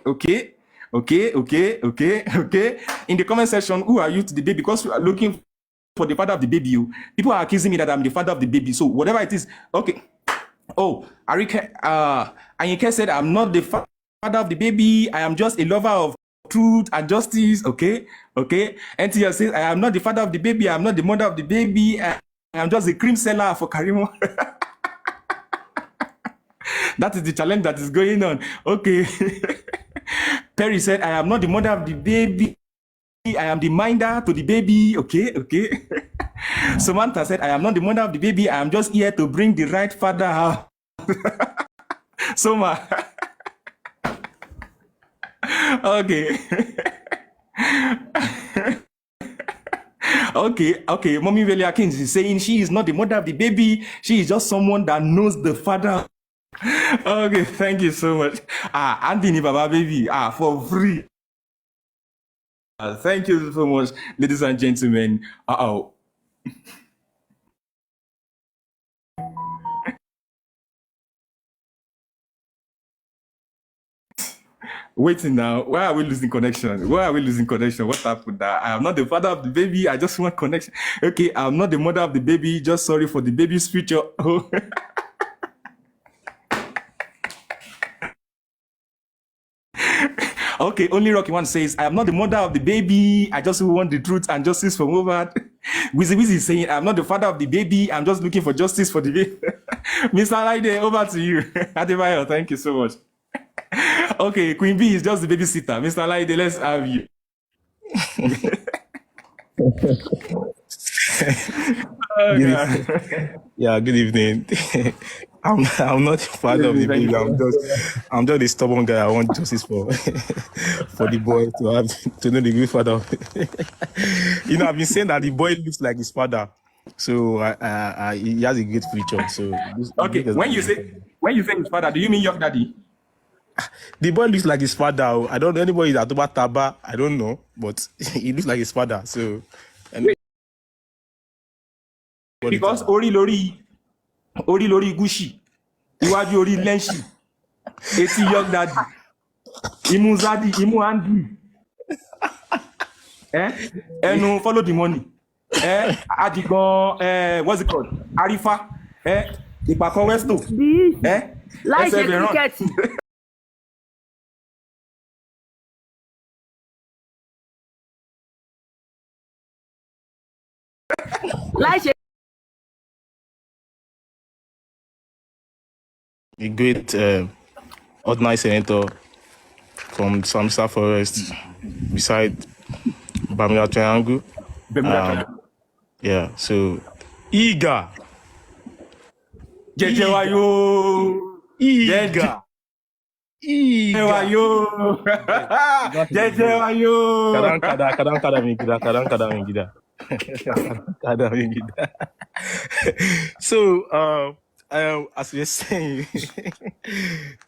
Okay. In the comment section, who are you to the baby? Because we are looking for the father of the baby. People are accusing me that I'm the father of the baby. So whatever it is, okay. Oh, Anyike said, I'm not the father of the baby. I am just a lover of truth and justice. Okay. NTL says, I am not the father of the baby. I am not the mother of the baby. I am just a cream seller for Karimo. That is the challenge that is going on. Okay. Perry said, I am not the mother of the baby. I am the minder to the baby. Okay. Samantha said, I am not the mother of the baby. I am just here to bring the right father out. Soma. Okay. Okay. Mommy Velia Kings is saying she is not the mother of the baby. She is just someone that knows the father. Okay, thank you so much. Anthony Baba Baby, for free. Thank you so much, ladies and gentlemen. Waiting now. Why are we losing connection? What happened? I am not the father of the baby. I just want connection. Okay, I'm not the mother of the baby. Just sorry for the baby's future. Okay, only Rocky One says, I am not the mother of the baby. I just want the truth and justice for Mohbad. Wizzy is saying, I'm not the father of the baby. I'm just looking for justice for the baby. Mr. Laide, over to you. Adebayo, thank you so much. Okay, Queen B is just the babysitter. Mr. Laide, let's have you. Good evening. I'm not the father of the baby. I'm just a stubborn guy. I want justice for the boy to know the good father. I've been saying that the boy looks like his father, so he has a great future. So okay, when you say his father, do you mean your daddy? The boy looks like his father. I don't know anybody that about Taba. I don't know, but he looks like his father. So because Ori Lori Gushi, Iwaju Ori Lenshi, Eti Young Daddy, Imu Zadi, Imu Andy. No, follow the money. Adigon, what's it called? Arifa, Ipako Westo. Like a like a great ordinary senator from Samsa Forest beside Bamila Triangle. Yeah, so eager. Jejewayo. Eager. Jejewayo. Jejewayo. So as we were saying,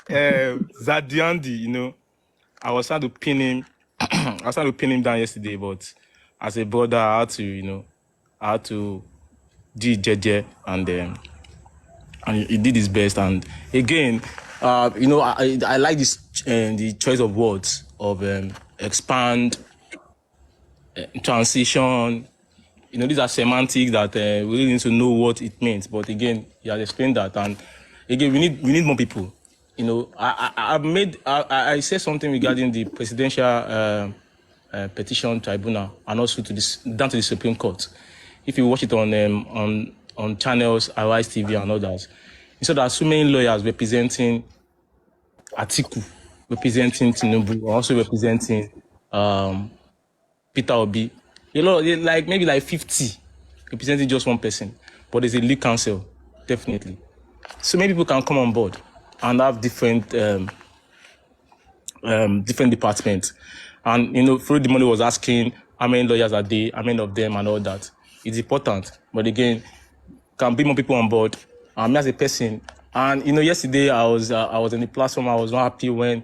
Zadiandi, I was trying to pin him. I was trying to pin him down yesterday, but as a brother, I had to do jeje, and he did his best. And again, I like this the choice of words of expand, transition. These are semantics that we really need to know what it means. But again, he has explained that, and again, we need more people. I said something regarding the presidential petition tribunal, and also down to the Supreme Court. If you watch it on channels, Arise TV and others, you saw that so many lawyers representing Atiku, representing Tinubu, also representing Peter Obi. Maybe 50 representing just one person, but there's a lead counsel, definitely. So many people can come on board and have different departments. And Fruit the Money was asking how many lawyers are there, how many of them, and all that. It's important, but again, can be more people on board. Me as a person, and yesterday I was on the platform. I was not happy when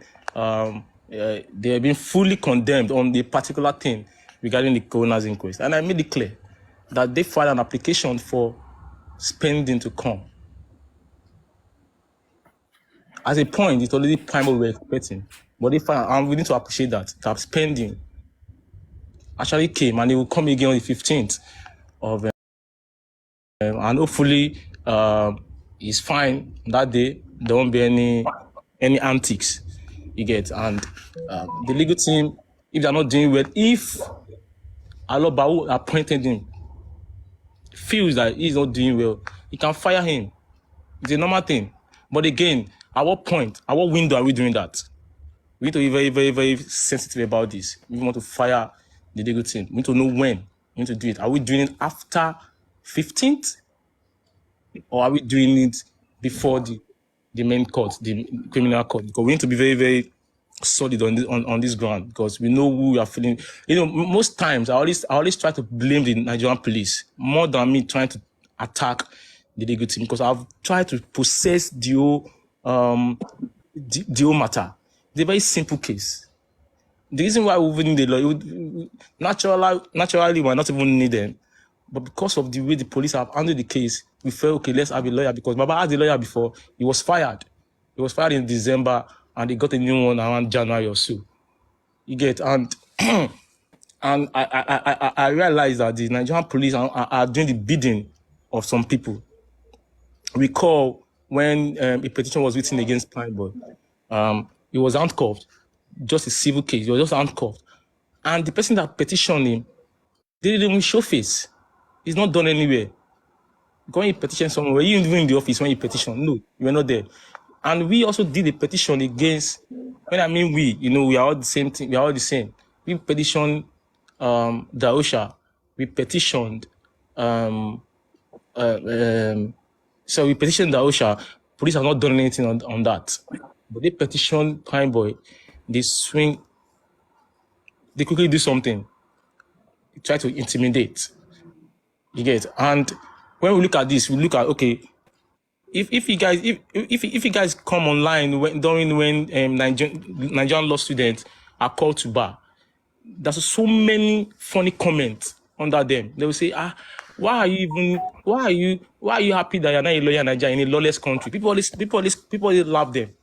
they have been fully condemned on the particular thing regarding the coroner's inquest, and I made it clear that they filed an application for spending to come. As a point, it's already time what we're expecting. But they find, and we need to appreciate that spending actually came, and it will come again on the 15th of, and hopefully it's fine that day. There won't be any antics. You get, and the legal team, if they're not doing well, if Aloba, who appointed him, feels that he's not doing well, he can fire him. It's a normal thing. But again, at what point, at what window are we doing that? We need to be very, very, very sensitive about this. We want to fire the legal team. We need to know when we need to do it. Are we doing it after 15th? Or are we doing it before the main court, the criminal court? Because we need to be very, very solid on this ground, because we know who we are feeling. You know, most times I always try to blame the Nigerian police more than me trying to attack the legal team, because I've tried to process the whole matter. It's a very simple case. The reason why we need the law, naturally, we might not even need them. But because of the way the police have handled the case, we felt, okay, let's have a lawyer, because Baba had a lawyer before. He was fired. He was fired in December, and he got a new one around January or so. You get, and and I realized that the Nigerian police are doing the bidding of some people. Recall when a petition was written against Pineboy, he was handcuffed, just a civil case. He was just handcuffed, and the person that petitioned him, they didn't even show face. He's not done anywhere. Going to petition somewhere, were you even in the office when you petitioned? No, you were not there. And we also did a petition against, when I mean we, you know, we are all the same thing, we are all the same. We petitioned Daosha, we petitioned, so we petitioned Daosha. Police have not done anything on that. But they petitioned Pineboy, they swing, they quickly do something, try to intimidate. You get, and when we look at this, we look at, okay, if you guys come online during when Nigerian law students are called to bar, there's so many funny comments under them. They will say, why are you happy that you're not a lawyer in Nigeria, in a lawless country? People always laugh them.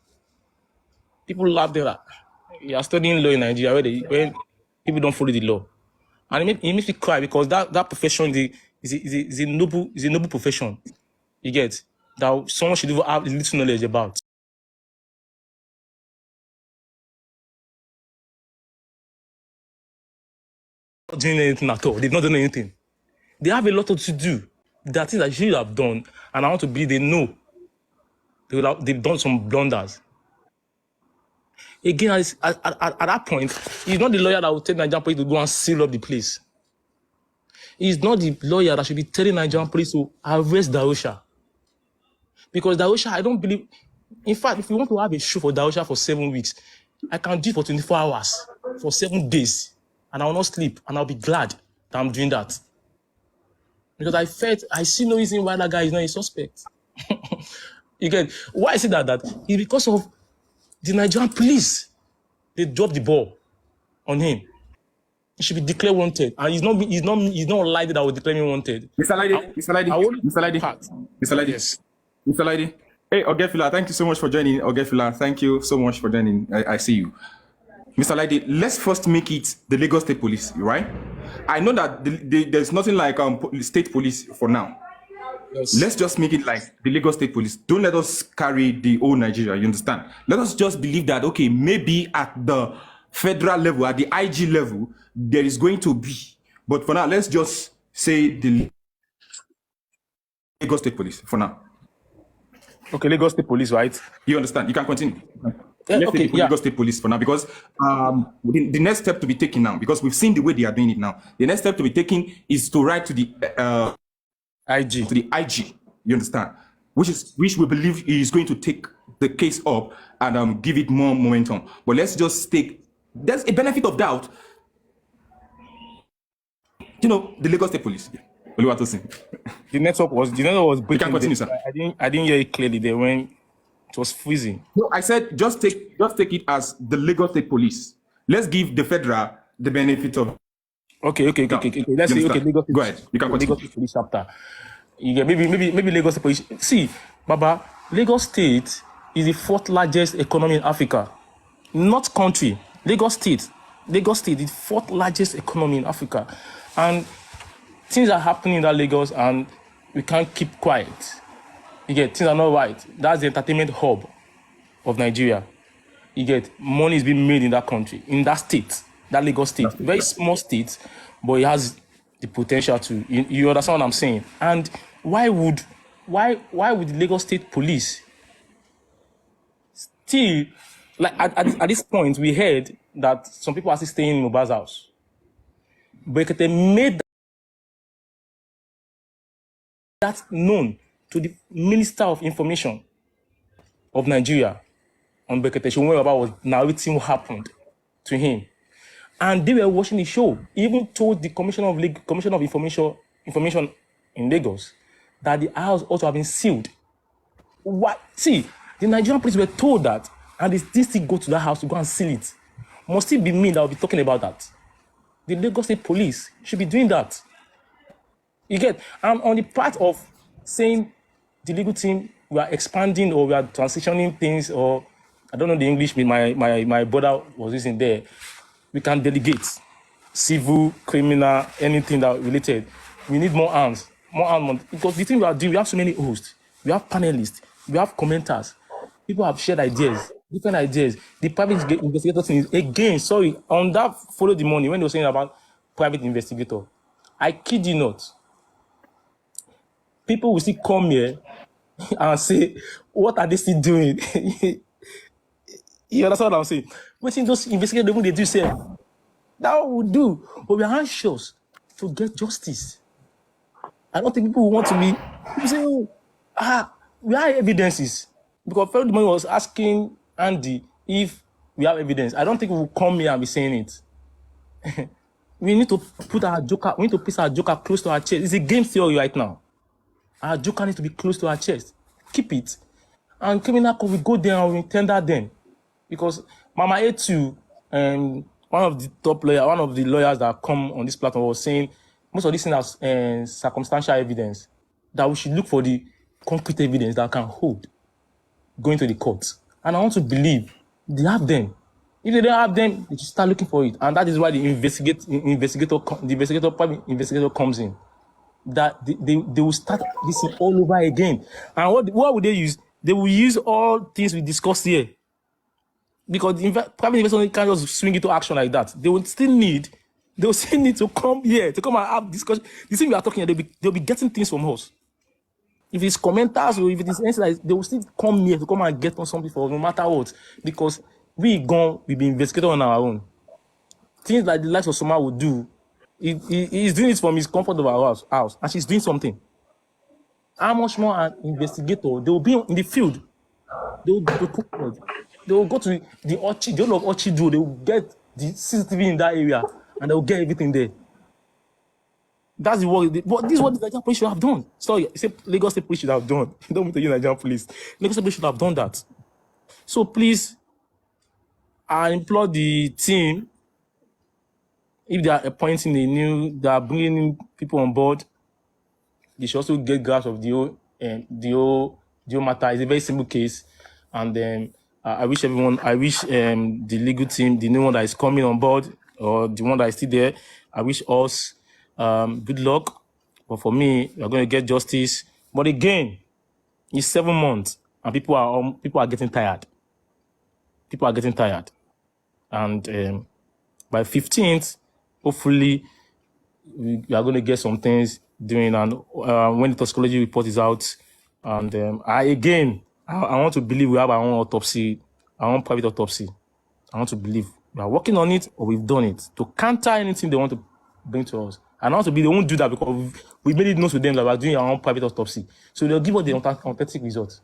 People laugh them. You are studying law in Nigeria when people don't follow the law, and it makes me cry, because that profession is a noble profession. You get, that someone should even have little knowledge about. Not doing anything at all. They've not done anything. They have a lot to do. There are things that you should have done, and I want to believe they know. They've done some blunders. Again, at that point, he's not the lawyer that will tell Nigerian police to go and seal up the place. He's not the lawyer that should be telling Nigerian police to arrest Daosha. Because Daosha, I don't believe... In fact, if you want to have a show for Daosha for 7 weeks, I can do it for 24 hours, for 7 days, and I will not sleep, and I'll be glad that I'm doing that. Because I see no reason why that guy is not a suspect. You get, why I say that is because of the Nigerian police. They dropped the ball on him. He should be declared wanted, and he's not likely that will declare me wanted. Mr. Lady. Hey, Ogefila, thank you so much for joining. Ogefila, thank you so much for joining. I see you. Mr. Lady, let's first make it the Lagos State Police, right? I know that there's nothing like state police for now. Yes. Let's just make it like the Lagos State Police. Don't let us carry the whole Nigeria, you understand? Let us just believe that, okay, maybe at the federal level, at the IG level, there is going to be. But for now, let's just say the Lagos State Police for now. Okay, Lagos State Police, right? You understand? You can continue. Let's say Lagos State Police for now, because the next step to be taken now, because we've seen the way they are doing it now, the next step to be taken is to write to the IG. To the IG, you understand? Which we believe is going to take the case up and give it more momentum. But let's just take, there's a benefit of doubt. You know, the Lagos State Police. The network was breaking. You can continue, sir. I didn't hear it clearly there when it was freezing. No, I said just take it as the Lagos State Police. Let's give the federal the benefit of. Okay. Let's say Lagos. Go ahead. You can continue. Lagos State Police chapter. You get maybe Lagos State Police. See, Baba, Lagos State is the 4th largest economy in Africa. not country, Lagos State, the fourth largest economy in Africa. And things are happening in that Lagos and we can't keep quiet. You get, things are not right. That's the entertainment hub of Nigeria. You get, money is being made in that country, in that state, that Lagos State. Very small state, but it has the potential to, you understand what I'm saying? And why would the Lagos State police still, like at this point, we heard that some people are still staying in Mohbad's house. But they made that known to the Minister of Information of Nigeria on Bekete Show when Baba was narrating what happened to him. And they were watching the show. He even told the Commissioner of Information in Lagos that the house also have been sealed. What? See, the Nigerian police were told that, and they still go to that house to go and seal it. Must it be me that will be talking about that? The Lagos State Police should be doing that. You get? And on the part of saying the legal team, we are expanding or we are transitioning things, or I don't know the English my brother was using there. We can delegate civil, criminal, anything that related. We need more hands, because the thing we are doing, we have so many hosts, we have panelists, we have commenters. People have shared ideas, different ideas. The private investigator thing is, again, sorry, on that Follow the Money, when they were saying about private investigator, I kid you not, people will still come here and say, what are they still doing? You understand what I'm saying? Waiting those investigators, they do say, that would do. But we are anxious to get justice. I don't think people want to be, people say, we have evidences. Because Follow the Money was asking Andy if we have evidence. I don't think we will come here and be saying it. We need to put our joker, we need to place our joker close to our chest. It's a game theory right now. Our joker needs to be close to our chest. Keep it. And criminal court will go there and we tender them. Because Mama A2, one of the top lawyers, one of the lawyers that come on this platform was saying most of these things are circumstantial evidence, that we should look for the concrete evidence that can hold going to the court. And I want to believe they have them. If they don't have them, they should start looking for it. And that is why the private investigator comes in. That they will start this thing all over again. And what would they use? They will use all things we discussed here. Because private investors can't just swing into action like that. They will still need to come here, to come and have discussion. The thing we are talking here, they'll be getting things from us. If it's commenters or if it is anything like, they will still come here to come and get on something for us, no matter what. Because we've been investigating on our own. Things like the likes of Soma would do, he's doing it from his comfort of our house, and she's doing something. How much more an investigator? They will be in the field. They will go to the Ochi, the whole of Ochi do. They will get the CCTV in that area, and they will get everything there. That's the work. But this is what the Nigerian police should have done. Sorry, say Lagos State Police should have done. Don't mean to use Nigerian police. Lagos State Police should have done that. So please, I implore the team, if they are appointing they are bringing in people on board, they should also get grasp of the whole matter. It's a very simple case, and then I wish the legal team, the new one that is coming on board, or the one that is still there, I wish us good luck. But for me, we are going to get justice. But again, it's 7 months, and people are getting tired. People are getting tired, and by 15th, hopefully, we are going to get some things doing. And when the toxicology report is out, and I want to believe we have our own autopsy, our own private autopsy. I want to believe we are working on it, or we've done it to counter anything they want to bring to us. And I want to believe they won't do that because we made it known to them that we are doing our own private autopsy. So they'll give us the authentic results.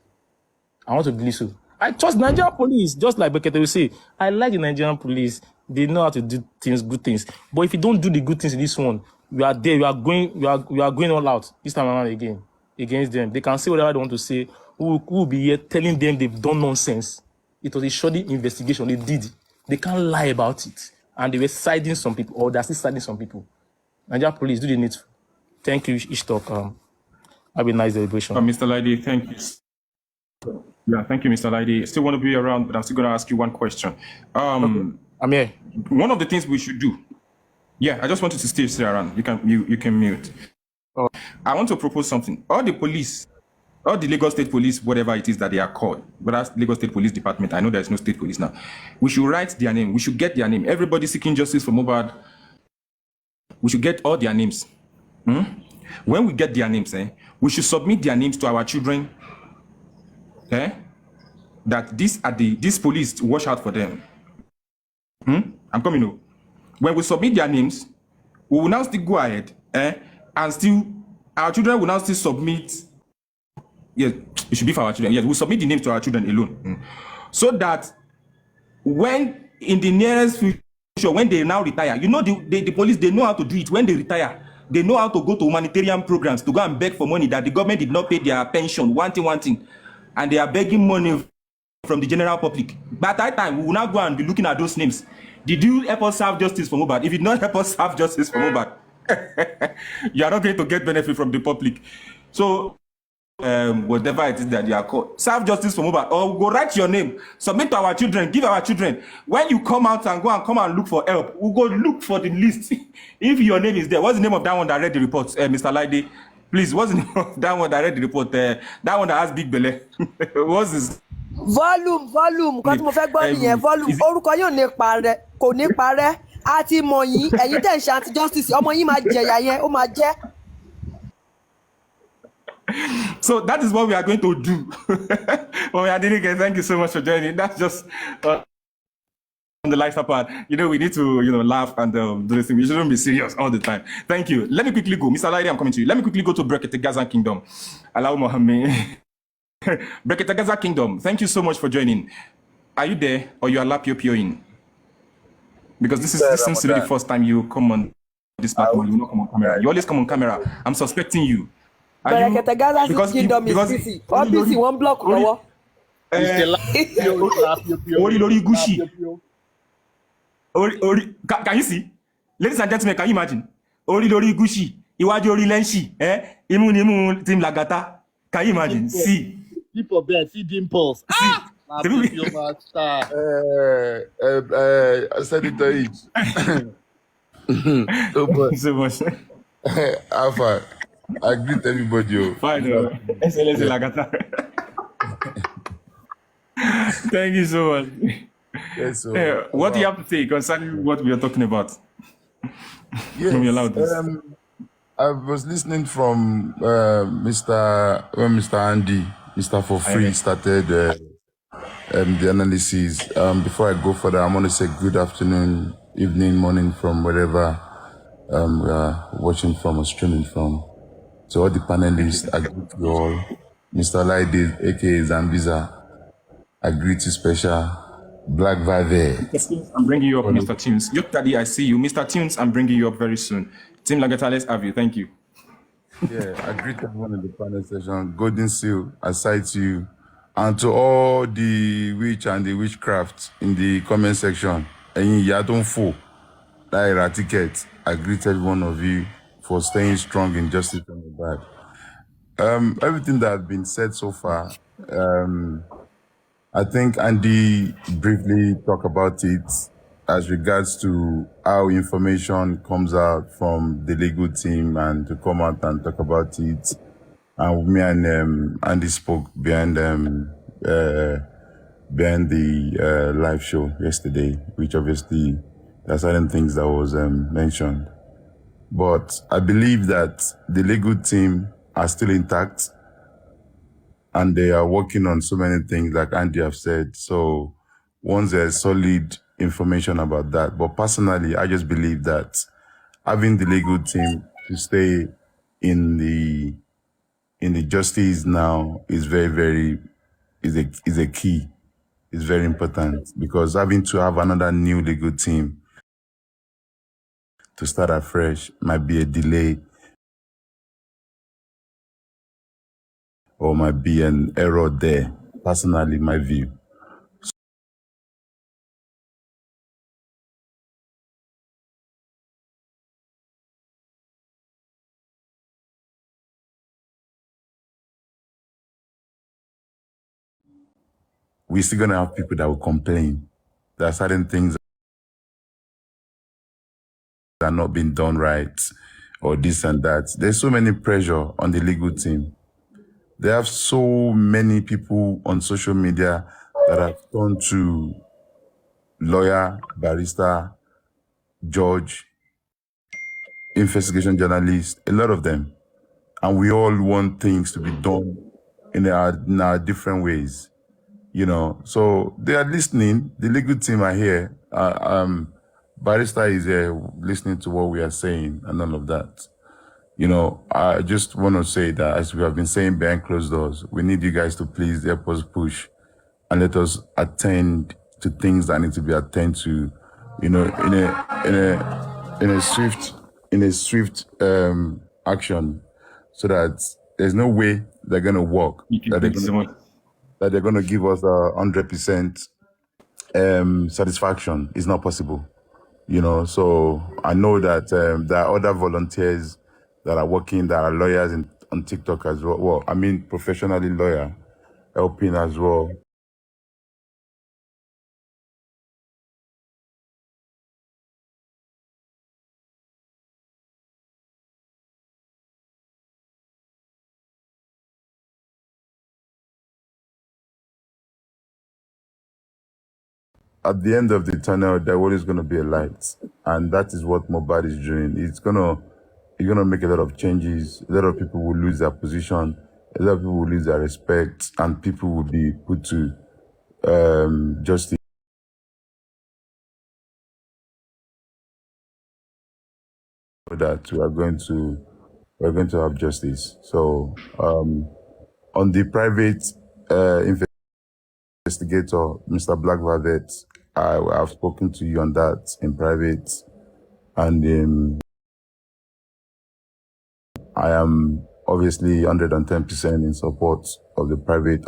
I want to believe so. I trust Nigerian police, just like Bekete will say. I like the Nigerian police. They know how to do things, good things. But if you don't do the good things in this one, we are there. We are going all out this time around again against them. They can say whatever they want to say. We will be here telling them they've done nonsense. It was a shoddy investigation. They did. They can't lie about it. And they were siding some people, or they're still siding some people. Nigerian police, do the needful. Thank you, Ishtok. Have a nice celebration. Mr. Lady, thank you. Yeah, thank you, Mr. Lady. Still want to be around, but I'm still going to ask you one question. Okay. I'm here. One of the things we should do. Yeah, I just wanted to stay around. You can mute. Oh. I want to propose something. All the police, all the Lagos State Police, whatever it is that they are called, but that's Lagos State Police Department. I know there's no state police now. We should write their name. We should get their name. Everybody seeking justice for Mohbad. We should get all their names. When we get their names, we should submit their names to our children. That these police watch out for them. I'm coming up. When we submit their names, we will now still go ahead, and still our children will now still submit. Yes, it should be for our children. Yes, we'll submit the names to our children alone, so that when in the nearest future, when they now retire, you know the police, they know how to do it. When they retire, they know how to go to humanitarian programs to go and beg for money that the government did not pay their pension, one thing, and they are begging money from the general public. By that time, we will now go and be looking at those names. Did you help us serve justice for Mohbad? If you did not help us serve justice for Mohbad, you are not going to get benefit from the public. So, whatever it is that you are called, serve justice for Mohbad, or go write your name, submit to our children, give our children. When you come out and come and look for help, we'll go look for the list. If your name is there, what's the name of that one that read the report, Mr. Lide? Please, what's the name of that one that read the report? That one that has big belly. What's this? volume nǹkan tí mo fẹ́ gbọ́ nìyẹn volume orúkọ yóò ní parẹ́ kò ní parẹ́ a ti mọ̀ yín ẹ̀yin tẹ̀ ń ṣe anti justice ọmọ yín máa jẹ̀yà yẹn ó máa jẹ́. So that is what we are going to do. Adenike, thank you so much for joining. That's just on the lighter part. You know, we need to, laugh and do this thing. We shouldn't be serious all the time. Thank you. Let me quickly go. Mr. Lady, I'm coming to you. Let me quickly go to Brekete Gaza Kingdom. Allow Mohammed. Brekete Gaza Kingdom, thank you so much for joining. Are you there or you are lapioing? Because this seems to be the first time you come on this platform. You not come on camera. You always come on camera. I'm suspecting you. Brekete Gaza Kingdom is busy. All busy, one block. Ori Lori Gushi. Can you see? Ladies and gentlemen, can you imagine? Ori Lori Gushi. Iwájú Ori Lenshi. Imu ni imu Team Lagata. Can you imagine? See. People there, see dimples. Ah! Your master. I said it to each. So much. Alpha, I greet everybody. Fine. SLS Lagata. Thank you so much. Yes, so, what do you have to say concerning what we are talking about? Yes, I was listening from Mr. Andy, Mr. For Free started the analysis. Before I go further, I'm going to say good afternoon, evening, morning from wherever we are watching from or streaming from. So all the panelists, I greet you all. Mr. Lide, aka Zambiza, I greet you special. Black Vive. I'm bringing you up, Mr. Tunes. Yup, Daddy, I see you. Mr. Tunes, I'm bringing you up very soon. Team Lagata, let's have you. Thank you. Yeah, I greet everyone in the panel session. Golden Seal, aside to you. And to all the witch and the witchcraft in the comment section. And you don't fool. That ticket. I greet every one of you for staying strong in justice and the bad. Everything that has been said so far, I think Andy briefly talked about it as regards to how information comes out from the legal team and to come out and talk about it. And me and Andy spoke behind the live show yesterday, which obviously there are certain things that was mentioned. But I believe that the legal team are still intact and they are working on so many things like Andy have said. So once there's solid information about that. But personally, I just believe that having the legal team to stay in the justice now is is a key. It's very important because having to have another new legal team to start afresh might be a delay or might be an error there. Personally, my view. we're still going to have people that will complain. There are certain things that are not being done right or this and that. There's so many pressure on the legal team. They have so many people on social media that have turned to lawyer, barrister, judge, investigation journalist, a lot of them. And we all want things to be done in our different ways, you know. So they are listening. The legal team are here. Barrister is here listening to what we are saying and all of that. You know, I just want to say that, as we have been saying behind closed doors, we need you guys to please help us push and let us attend to things that need to be attended to, you know, in a swift action, so that there's no way they're gonna work, that they're gonna give us 100% satisfaction. It's not possible, you know. So I know that there are other volunteers that are working, that are lawyers on TikTok as well. Well, I mean, professionally lawyer, helping as well. At the end of the tunnel, there always going to be a light, and that is what Mohbad is doing. It's gonna make a lot of changes. A lot of people will lose their position. A lot of people will lose their respect, and people will be put to justice. That we're going to have justice. So on the private investigator, Mr. Black Velvet, I've spoken to you on that in private, and I am obviously 110% in support of the private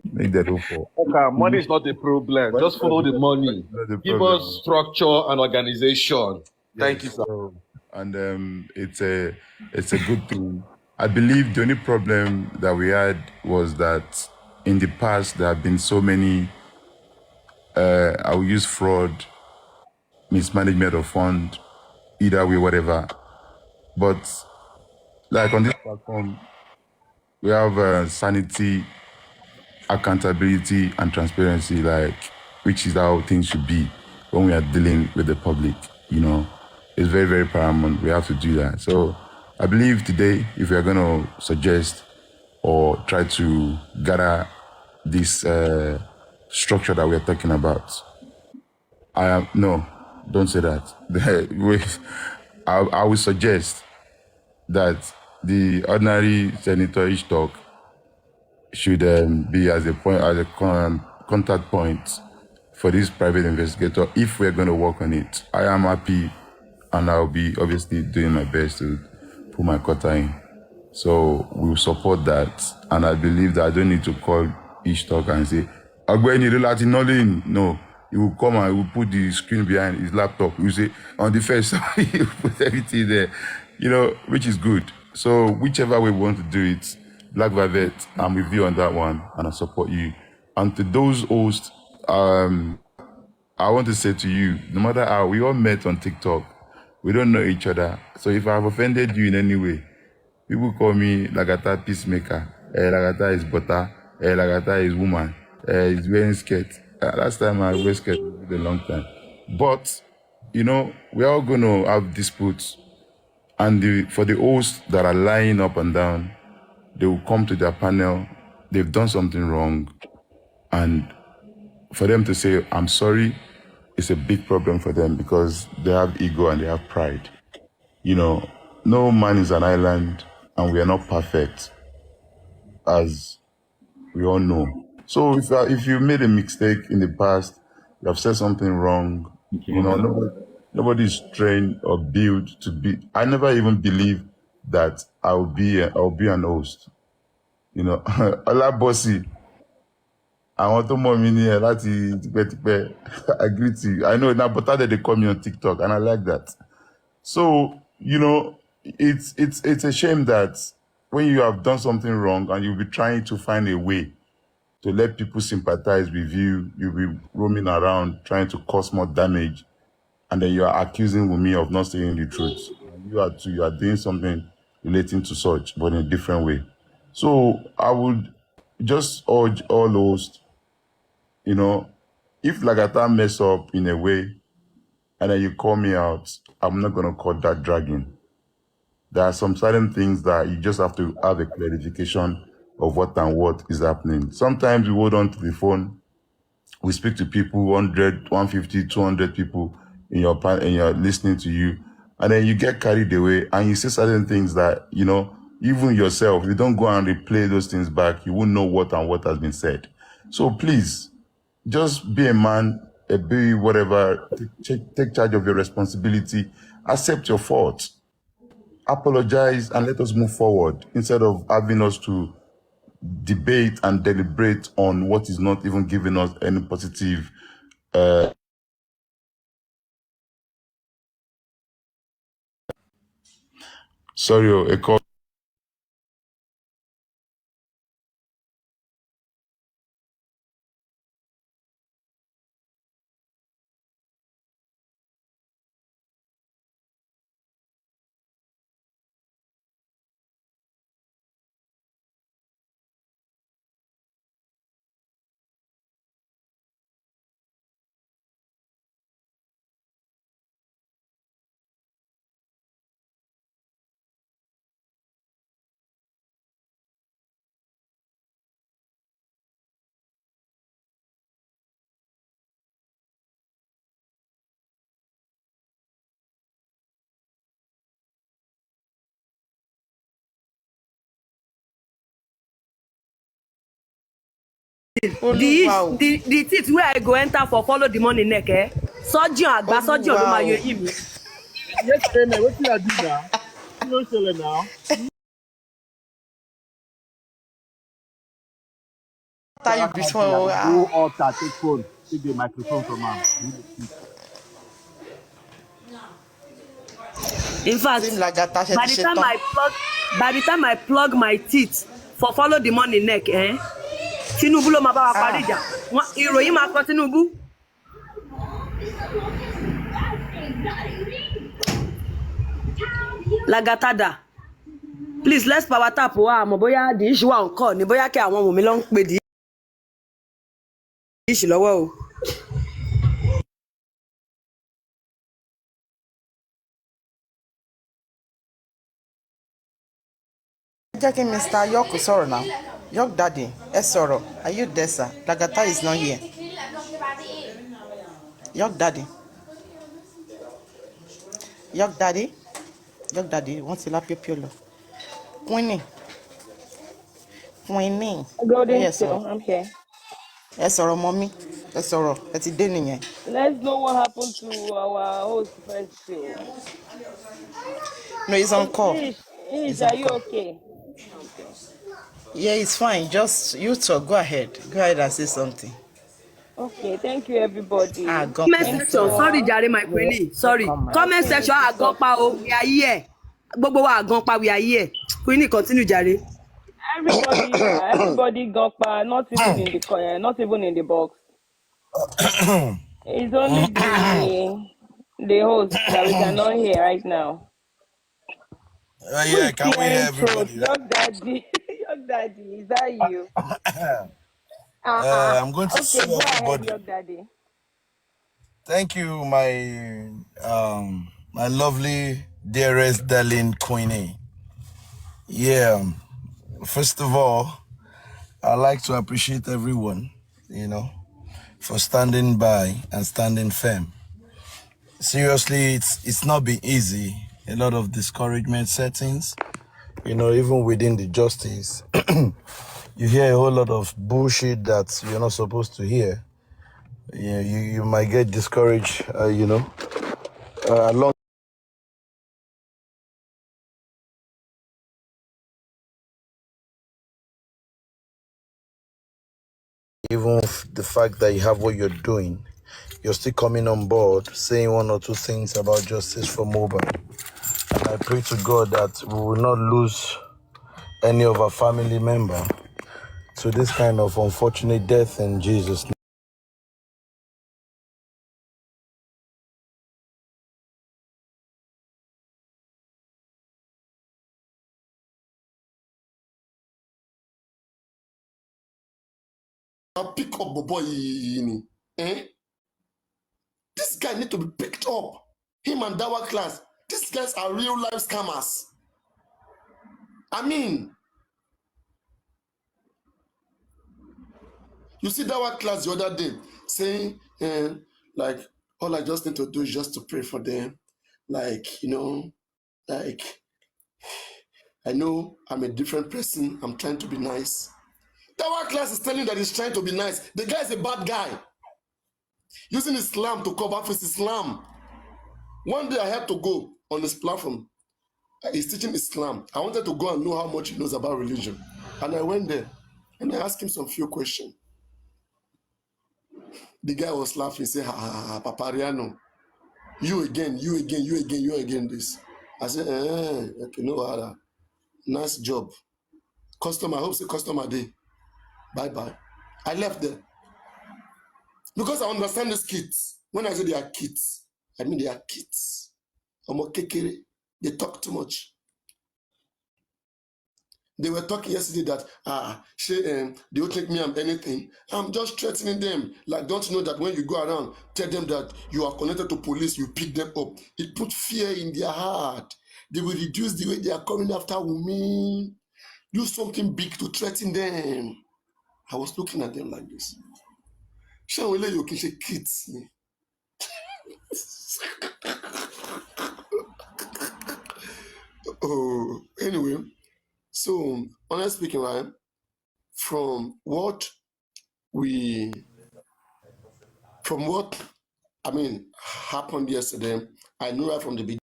make that hope for. Okay, money is not the problem. Just follow the money. Give us structure and organization. Thank you, sir. And it's a good thing. I believe the only problem that we had was that in the past there have been so many I will use fraud, mismanagement of fund, either way, whatever. But like on this platform, we have sanity, accountability, and transparency, like, which is how things should be when we are dealing with the public. You know, it's very, very paramount. We have to do that. So I believe today, if we are going to suggest or try to gather this structure that we are talking about, no, don't say that. I would suggest that the ordinary senator each talk should be as a contact point for this private investigator if we're going to work on it. I am happy, and I'll be obviously doing my best to put my quota in. So we'll support that, and I believe that I don't need to call each talk and say, no, he will come and he will put the screen behind his laptop. He will say, on the first, he will put everything there, you know, which is good. So whichever way we want to do it, Black Velvet, I'm with you on that one, and I support you. And to those hosts, I want to say to you, no matter how, we all met on TikTok. We don't know each other. So if I have offended you in any way, people call me Lagata peacemaker. Lagata is butter. Lagata is woman. He's wearing skirt. Last time I wear skirt for a long time. But, you know, we're all going to have disputes. And for the hosts that are lying up and down, they will come to their panel. They've done something wrong. And for them to say, I'm sorry, it's a big problem for them because they have ego and they have pride. You know, no man is an island, and we are not perfect, as we all know. So if you made a mistake in the past, you have said something wrong, you know, Nobody's trained or built to be. I never even believed that I'll be an host. You know, Ola Bossy. I want to more mini láti I greet you. I know now, but how they call me on TikTok, and I like that. So, you know, it's a shame that when you have done something wrong and you'll be trying to find a way to let people sympathize with you, you'll be roaming around trying to cause more damage, and then you are accusing me of not saying the truth. You are doing something relating to such, but in a different way. So I would just urge all hosts, you know, if Lagata mess up in a way and then you call me out, I'm not going to call that dragging. There are some certain things that you just have to have a clarification of what and what is happening. Sometimes we hold on to the phone, we speak to people, 100, 150, 200 people in your listening to you, and then you get carried away and you say certain things that, you know, even yourself, if you don't go and replay those things back, you won't know what and what has been said. So please, just be a man, be whatever, take charge of your responsibility, accept your fault, apologize, and let us move forward instead of having us to debate and deliberate on what is not even giving us any positive sorry, a call. The teeth where I go enter for follow the money neck, eh? Surgeon agba surgeon ló máa yọ eyín mi. Yesterday, what did I do now? You know, Shele now. After you before. Go altar, take phone, take the microphone from am. In fact, Seem like that, by the time I plug my teeth for follow the money neck, eh? Tinubu ló máa bá wa parí ìjà. Ìròyìn máa kọ Tinubu. Lagatada. Please, let's power tap wa àmọ́ bóyá the issue wa ńkọ́ ni bóyá kí àwọn ọmọ mi lọ ń pè the issue lọ́wọ́ o. Jẹ́ kí Mr. York sọ̀rọ̀ now. York Daddy, ẹ sọ̀rọ̀. Are you there, sir? Lagata is not here. York Daddy. York Daddy. York Daddy, wọ́n ti lápẹ́ pure lọ. Queenie. Golden still, I'm here. Ẹ sọ̀rọ̀ mommy. Ẹ sọ̀rọ̀. Ẹ ti dé nìyẹn. Let's know what happened to our host first. No, he's on call. Ish, are you okay? Yeah, it's fine. Just you talk. Go ahead. Go ahead and say something. Okay, thank you everybody. Comment section, sorry jare my queenie, sorry. Comment section àgànpá o, we are here. Gbogbo wa àgànpá, we are here. Queenie, continue jare. Everybody gangpa, not even in the box. It's only the host that we cannot hear right now. Yeah, can we hear everybody? Young Daddy, is that you? I'm going to see everybody. Young Daddy. Thank you, my lovely, dearest, darling Queenie. Yeah, first of all, I'd like to appreciate everyone, you know, for standing by and standing firm. Seriously, it's not been easy. A lot of discouragement settings, you know, even within the justice. You hear a whole lot of bullshit that you're not supposed to hear. You might get discouraged, you know. along. Even the fact that you have what you're doing, you're still coming on board, saying one or two things about justice for Mobile. And I pray to God that we will not lose any of our family member to this kind of unfortunate death in Jesus' name. I'll pick up boy. Eh? This guy need to be picked up. Him and Dawa class. These guys are real life scammers. I mean, you see Dawa class the other day saying, like, all I just need to do is just to pray for them. Like, you know, like, I know I'm a different person. I'm trying to be nice. Dawa class is telling that he's trying to be nice. The guy is a bad guy. Using Islam to cover his Islam. One day I had to go on his platform. He's teaching Islam. I wanted to go and know how much he knows about religion. And I went there and I asked him some few questions. The guy was laughing, say, ha, ha, ha, Papariano, you again, this. I said, okay, no other. Nice job. Customer, I hope the customer day. Bye-bye. I left there. Because I understand these kids. When I say they are kids, I mean they are kids. They talk too much. They were talking yesterday that they won't take me and anything. I'm just threatening them. Like, don't you know that when you go around, tell them that you are connected to police, you pick them up. It put fear in their heart. They will reduce the way they are coming after me. Use something big to threaten them. I was looking at them like this. Shawele Yokishe kids. Oh, anyway. So, honestly speaking, right, from what happened yesterday, I knew right from the beginning,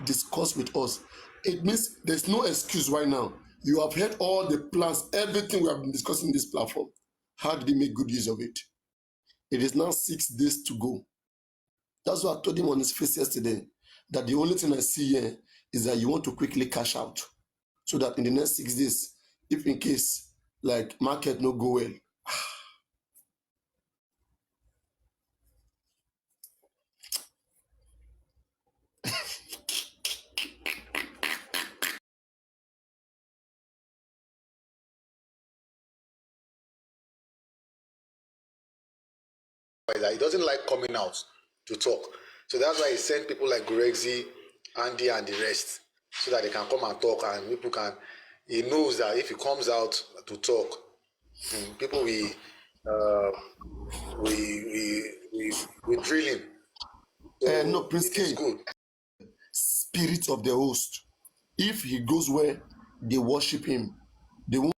discuss with us. It means there's no excuse right now. You have heard all the plans, everything we have been discussing in this platform. How did he make good use of it? It is now 6 days to go. That's what I told him on his face yesterday, that the only thing I see here is that you want to quickly cash out so that in the next 6 days, if in case, like, market no go well, that he doesn't like coming out to talk. So that's why he sent people like Gurexi, Andy, and the rest, so that they can come and talk, and people can. He knows that if he comes out to talk, people will drill him. So no, Prince K. Good. Spirit of the host. If he goes where they worship him, they won't.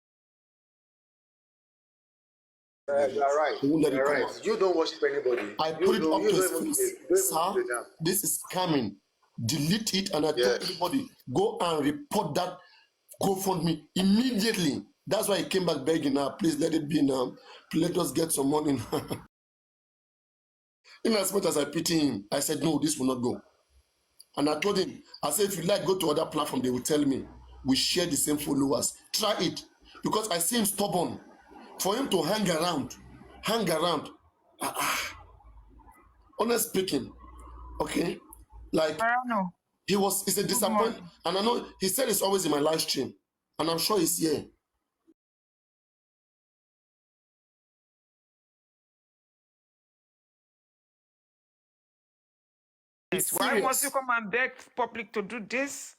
You are right. You're right. You don't worship anybody. I put it up to his face. Sir, this is coming. Delete it, and I tell everybody, go and report that GoFundMe immediately. That's why he came back begging now. Please let it be now. Please let us get some money. In as much as I pity him, I said, no, this will not go. And I told him, I said, if you like, go to other platform, they will tell me. We share the same followers. Try it. Because I see him stubborn. For him to hang around. Honest speaking, okay? Like, it's a disappointment. And I know he said it's always in my live stream. And I'm sure he's here. Why must you come and beg public to do this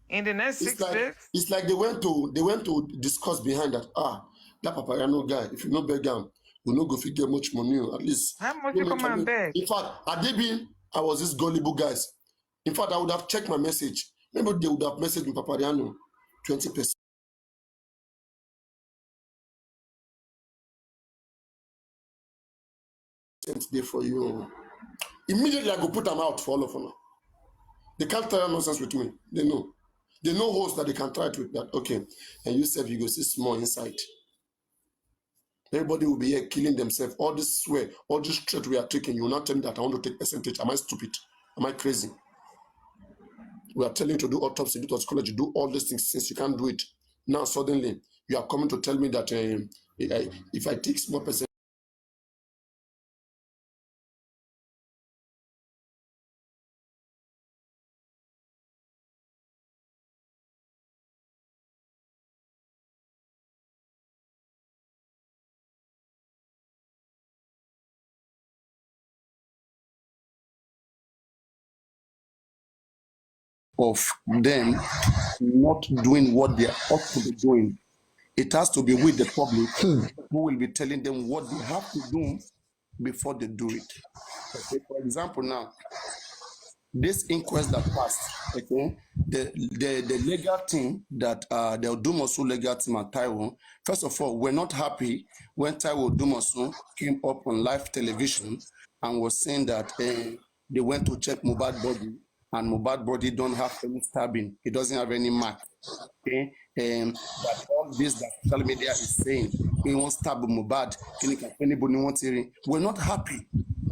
in the next 6 days? It's like they went to discuss behind that. That Papariano guy, if you no beg him, we no go fit get much money. At least. How much you come and beg? In fact, I was this gullible guys. In fact, I would have checked my message. Maybe they would have messaged me Papariano 20%. content there for you. Immediately, I go put them out for all of them. They can't try nonsense with me. They know. They know hosts that they can try it with that. Okay. And you said you go see small inside. Everybody will be here killing themselves. All this swear, all this threat we are taking, you will not tell me that I want to take percentage. Am I stupid? Am I crazy? We are telling you to do autopsy, do toxicology, do all these things since you can't do it. Now suddenly you are coming to tell me that if I take small percentage, of them not doing what they ought to be doing. It has to be with the public who will be telling them what they have to do before they do it. Okay, for example, now, this inquest that passed, okay, the legal team that the Odumosu legal team at Taiwo, first of all, we're not happy when Taiwo Odumosu came up on live television and was saying that they went to check Mohbad body and Mohbad body don't have any stabbing. It doesn't have any mark. Okay, that all this that social media is saying, we won't stab Mohbad. Anybody wants to? We're not happy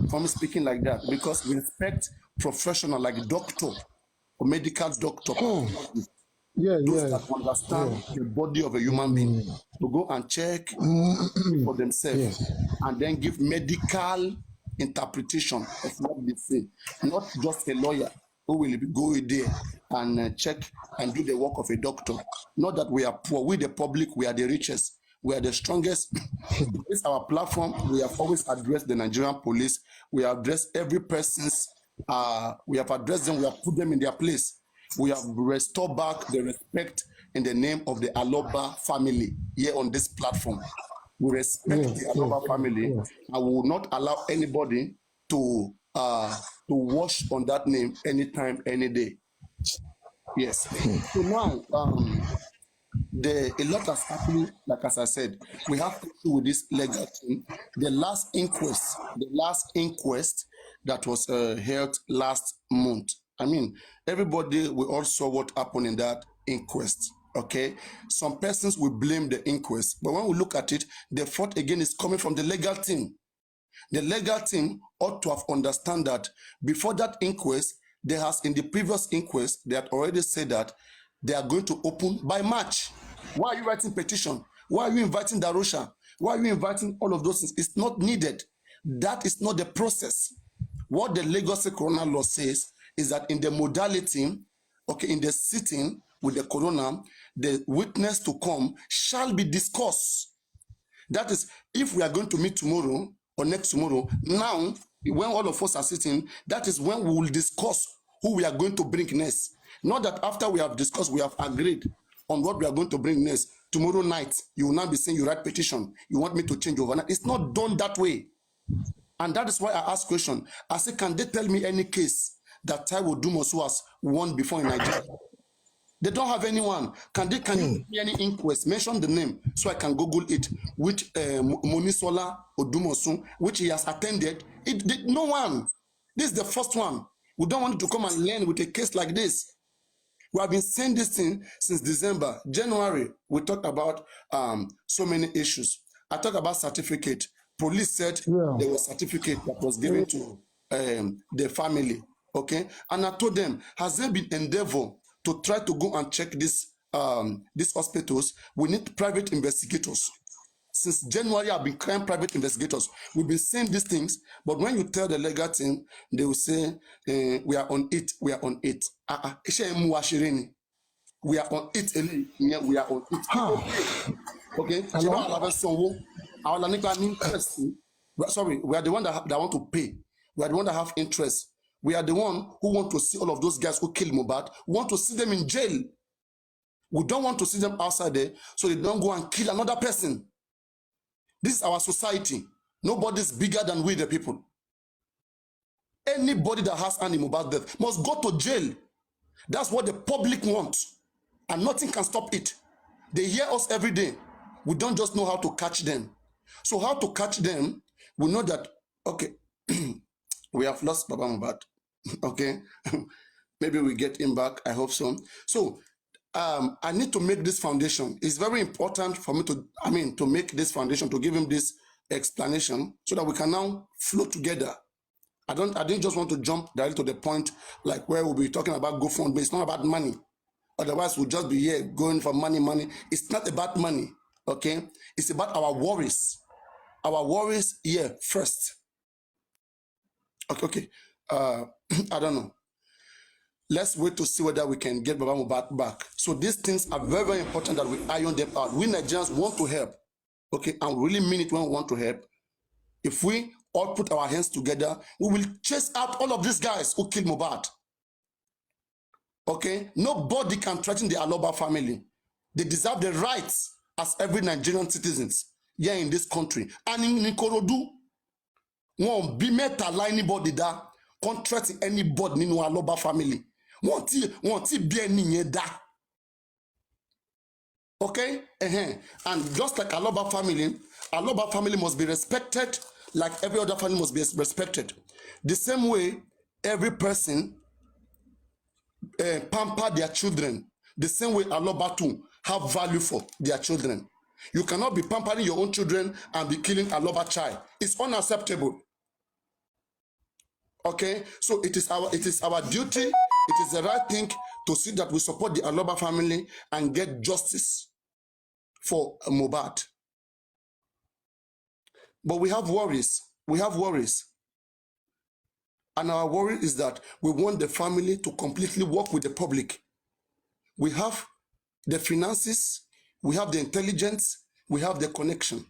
from speaking like that because we respect professional like doctor or medical doctor. Those that understand the body of a human being to go and check for themselves and then give medical interpretation of what they say, not just a lawyer who will go there and check and do the work of a doctor. Not that we are poor, we the public, we are the richest, we are the strongest. This is our platform. We have always addressed the Nigerian police. We have addressed every person's, we have addressed them, we have put them in their place. We have restored back the respect in the name of the Aloba family here on this platform. We respect the Aloba family and we will not allow anybody to wash on that name anytime, any day. Yes. So now, a lot has happened, like as I said, we have to do with this legal team. The last inquest that was held last month. I mean, everybody will all saw what happened in that inquest. Okay, some persons will blame the inquest, but when we look at it, the fault again is coming from the legal team. The legal team ought to have understand that before that inquest, there has in the previous inquest, they had already said that they are going to open by March. Why are you writing petition? Why are you inviting Darusha? Why are you inviting all of those things? It's not needed. That is not the process. What the Lagos Corona law says is that in the modality, okay, in the sitting with the corona, the witness to come shall be discussed. That is, if we are going to meet tomorrow or next tomorrow, now, when all of us are sitting, that is when we will discuss who we are going to bring next. Not that after we have discussed, we have agreed on what we are going to bring next. Tomorrow night, you will now be saying you write petition. You want me to change overnight. It's not done that way. And that is why I ask question. I say, can they tell me any case that Taiwo Odumosu has won before in Nigeria? They don't have anyone. Can you give me any inquest? Mention the name so I can Google it. Which Monisola Odumosu, which he has attended. No one. This is the first one. We don't want to come and learn with a case like this. We have been saying this thing since December. January, we talked about so many issues. I talked about certificate. Police said there was a certificate that was given to the family. Okay? And I told them, has there been endeavor to try to go and check these hospitals? We need private investigators. Since January, I've been crying private investigators. We've been saying these things, but when you tell the legal team, they will say, we are on it, we are on it. We are on it, we are on it. Okay? Sorry, we are the one that want to pay. We are the one that have interest. We are the one who want to see all of those guys who killed Mohbad. We want to see them in jail. We don't want to see them outside there so they don't go and kill another person. This is our society. Nobody's bigger than we the people. Anybody that has any Mohbad death must go to jail. That's what the public wants. And nothing can stop it. They hear us every day. We don't just know how to catch them. So how to catch them, we know that, okay, We have lost Baba Mohbad. Okay, maybe we get him back. I hope so. So I need to make this foundation. It's very important for me to make this foundation, to give him this explanation so that we can now flow together. I didn't just want to jump directly to the point like where we'll be talking about GoFundMe. It's not about money. Otherwise, we'll just be here going for money. It's not about money, okay? It's about our worries. Our worries here first. Okay. I don't know. Let's wait to see whether we can get Baba Mohbad back. So these things are very, very important that we iron them out. We Nigerians want to help, okay? And we really mean it when we want to help. If we all put our hands together, we will chase out all of these guys who killed Mohbad. Okay? Nobody can threaten the Aloba family. They deserve the rights as every Nigerian citizens here in this country. And in Ikorodu, won't be metal anybody that can't threaten anybody in Aloba family. Won't be any that. Okay? And just like Aloba family must be respected like every other family must be respected. The same way every person pamper their children, the same way Aloba too have value for their children. You cannot be pampering your own children and be killing Aloba child. It's unacceptable. Okay, so it is our duty, it is the right thing to see that we support the Aloba family and get justice for Mohbad. But we have worries. And our worry is that we want the family to completely work with the public. We have the finances, we have the intelligence, we have the connection.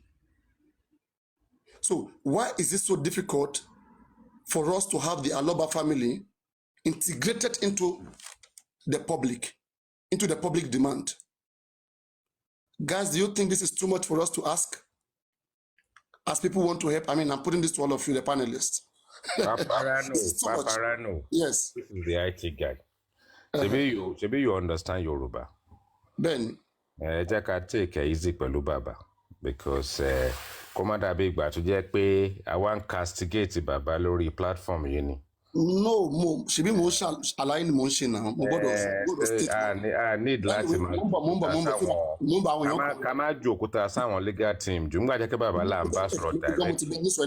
So why is it so difficult for us to have the Aloba family integrated into the public demand? Guys, do you think this is too much for us to ask? As people want to help, I'm putting this to all of you, the panelists. Paparano. Yes. This is the IT guy. Maybe you understand Yoruba. Ben. Jẹ́ take it easy pẹ̀lú bàbá because Commander Big Bad to jẹ́ pé I want castigate bàbá lórí platform yìí ni. No, ṣebí mo ṣàlàyé ni mo ṣe náà. Mo gbọ́dọ̀ state. I need láti máa ká má jòkúta sáwọn legal team jù nígbà jẹ́ kí bàbá là ń bá sọ̀rọ̀ direct. Nísọ̀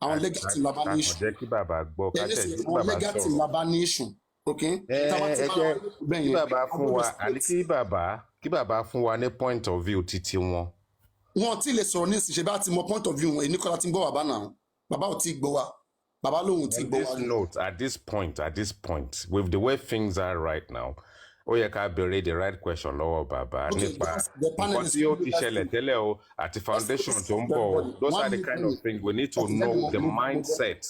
àwọn legal team la bá ní issue. Jẹ́ kí bàbá gbọ́ ká tẹ̀ jù àwọn legal team la bá ní issue. Okay? Kí bàbá fún wa àní kí bàbá fún wa ní point of view títí wọn. Wọ́n ti lè sọ̀rọ̀ ní ìsìnṣẹ́ bá ti mọ point of view wọn èyí Kọ́lá ti ń gbọ́ bàbá náà. Bàbá ò tí gbọ́ wa. Bàbá lòun ti gbọ́ wa. At this point, with the way things are right now, ó yẹ ká béèrè the right question lọ́wọ́ bàbá nípa nǹkan tí ó ti ṣẹlẹ̀ tẹ́lẹ̀ o àti foundation tó ń bọ̀ o. Those are the kind of things we need to know the mindset.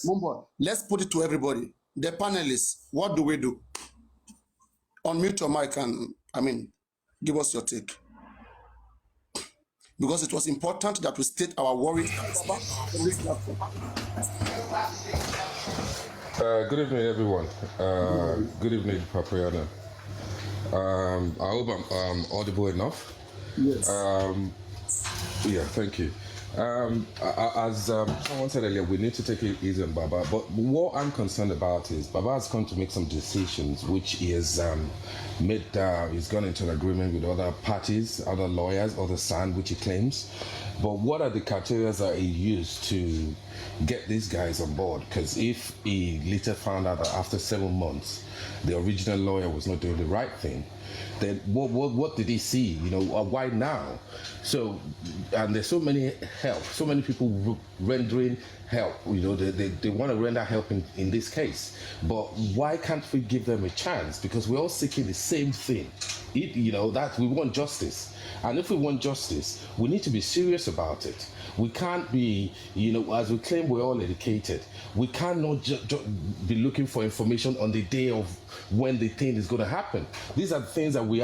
Let's put it to everybody. The panelists, what do we do? Unmute your mic and give us your take. Because it was important that we state our worries. Good evening, everyone. Good evening, Papriana. I hope I'm audible enough. Yes. Yeah, thank you. As someone said earlier, we need to take it easy on Baba. But what I'm concerned about is Baba has come to make some decisions, which he has made. He's gone into an agreement with other parties, other lawyers, other SAN, which he claims. But what are the criteria that he used to get these guys on board? Because if he later found out that after 7 months, the original lawyer was not doing the right thing, then what did he see? Why now? So, and there's so many help, so many people rendering help. They want to render help in this case. But why can't we give them a chance? Because we're all seeking the same thing. That we want justice. And if we want justice, we need to be serious about it. We can't be, as we claim we're all educated, we cannot be looking for information on the day of when the thing is going to happen. These are the things that we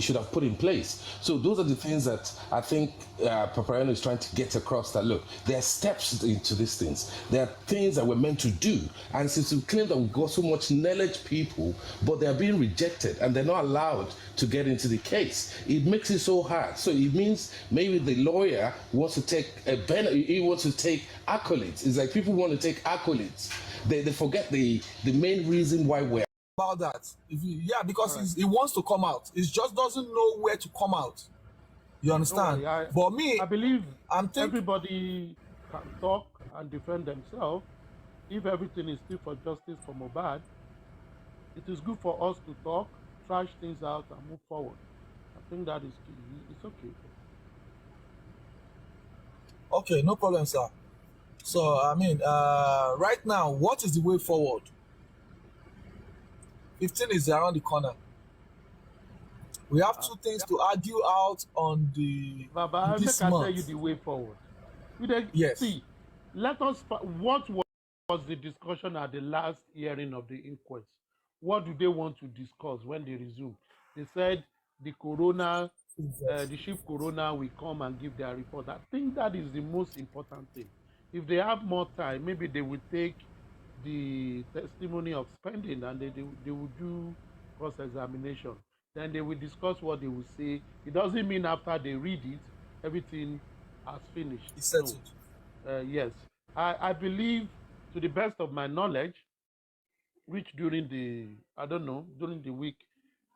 should have put in place. So those are the things that I think Paparano is trying to get across, that look, there are steps into these things. There are things that we're meant to do. And since we claim that we've got so much knowledge people, but they're being rejected and they're not allowed to get into the case, it makes it so hard. So it means maybe the lawyer wants to take he wants to take accolades. It's like people want to take accolades. They forget the main reason why we're about that. Because he wants to come out. He just doesn't know where to come out. You understand? But me, I believe I'm thinking everybody can talk and defend themselves. If everything is still for justice for Mohbad, it is good for us to talk, trash things out, and move forward. I think that is key. It's okay. okay, no problem, sir. So I mean, right now, what is the way forward? 15 is around the corner. We have two things to argue out on Baba, this I can month. tell you the way forward. Yes. See, what was the discussion at the last hearing of the inquest? What do they want to discuss when they resume? They said the coroner, the chief coroner will come and give their report. I think that is the most important thing. If they have more time, maybe they will take the testimony of spending and they will do cross-examination. Then they will discuss what they will say. It doesn't mean after they read it, everything has finished. It's settled. No. Yes. I believe, to the best of my knowledge, which during the week,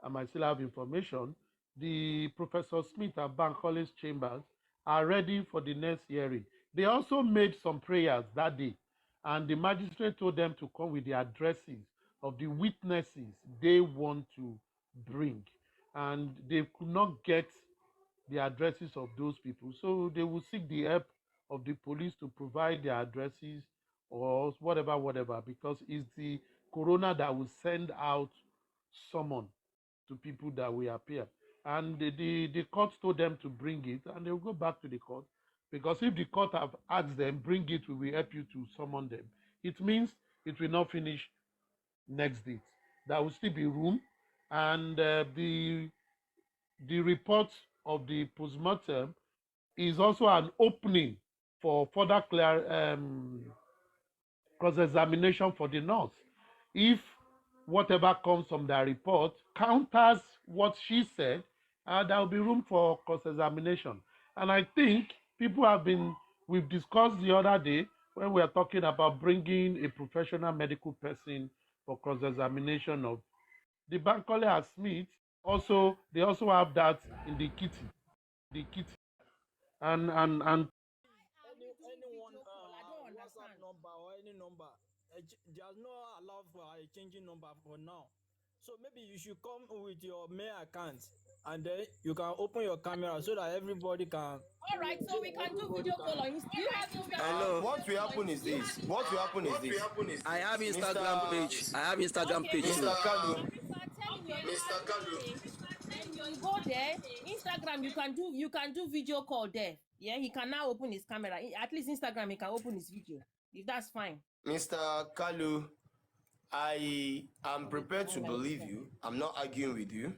I might still have information, the Professor Smith and Bankole's chambers are ready for the next hearing. They also made some prayers that day, and the magistrate told them to come with the addresses of the witnesses they want to bring. And they could not get the addresses of those people. So they will seek the help of the police to provide their addresses or whatever, because it's the coroner that will send out summon to people that will appear. And the court told them to bring it, and they'll go back to the court. Because if the court have asked them, bring it, we will help you to summon them. It means it will not finish next date. There will still be room, and the report of the postmortem is also an opening for further cross-examination for the nurse. If whatever comes from that report counters what she said, there will be room for cross-examination. And I think we've discussed the other day when we are talking about bringing a professional medical person for cross-examination of the Bankole and Smith. Also, they also have that in the kitty. And anyone WhatsApp number or any number, there's no allow for a changing number for now. So maybe you should come with your mail account, and then you can open your camera so that everybody can. All right, so we can do video call on Instagram. Hello. What will happen is this. I have Instagram page. Mr. Kalu. You go there, Instagram. You can do video call there. Yeah, he can now open his camera. At least Instagram, he can open his video. If that's fine. Mr. Kalu, I am prepared to believe you. I'm not arguing with you.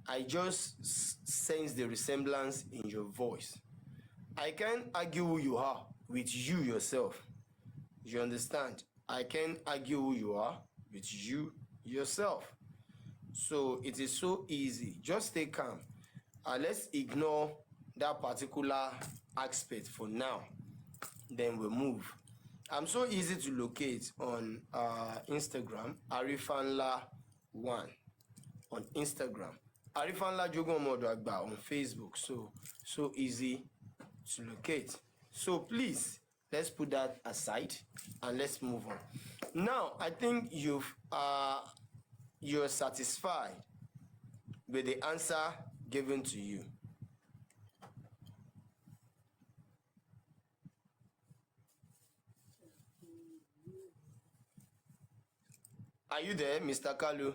I just sense the resemblance in your voice. I can't argue who you are with you yourself. You understand? I can't argue who you are with you yourself. So it is so easy. Just stay calm. Let's ignore that particular aspect for now. Then we'll move. I'm so easy to locate on Instagram, Arifanla1 on Instagram. Arifanla Jogun Omodoagba on Facebook. So easy to locate. So please, let's put that aside and let's move on. Now, I think you're satisfied with the answer given to you. Are you there, Mr. Kalu?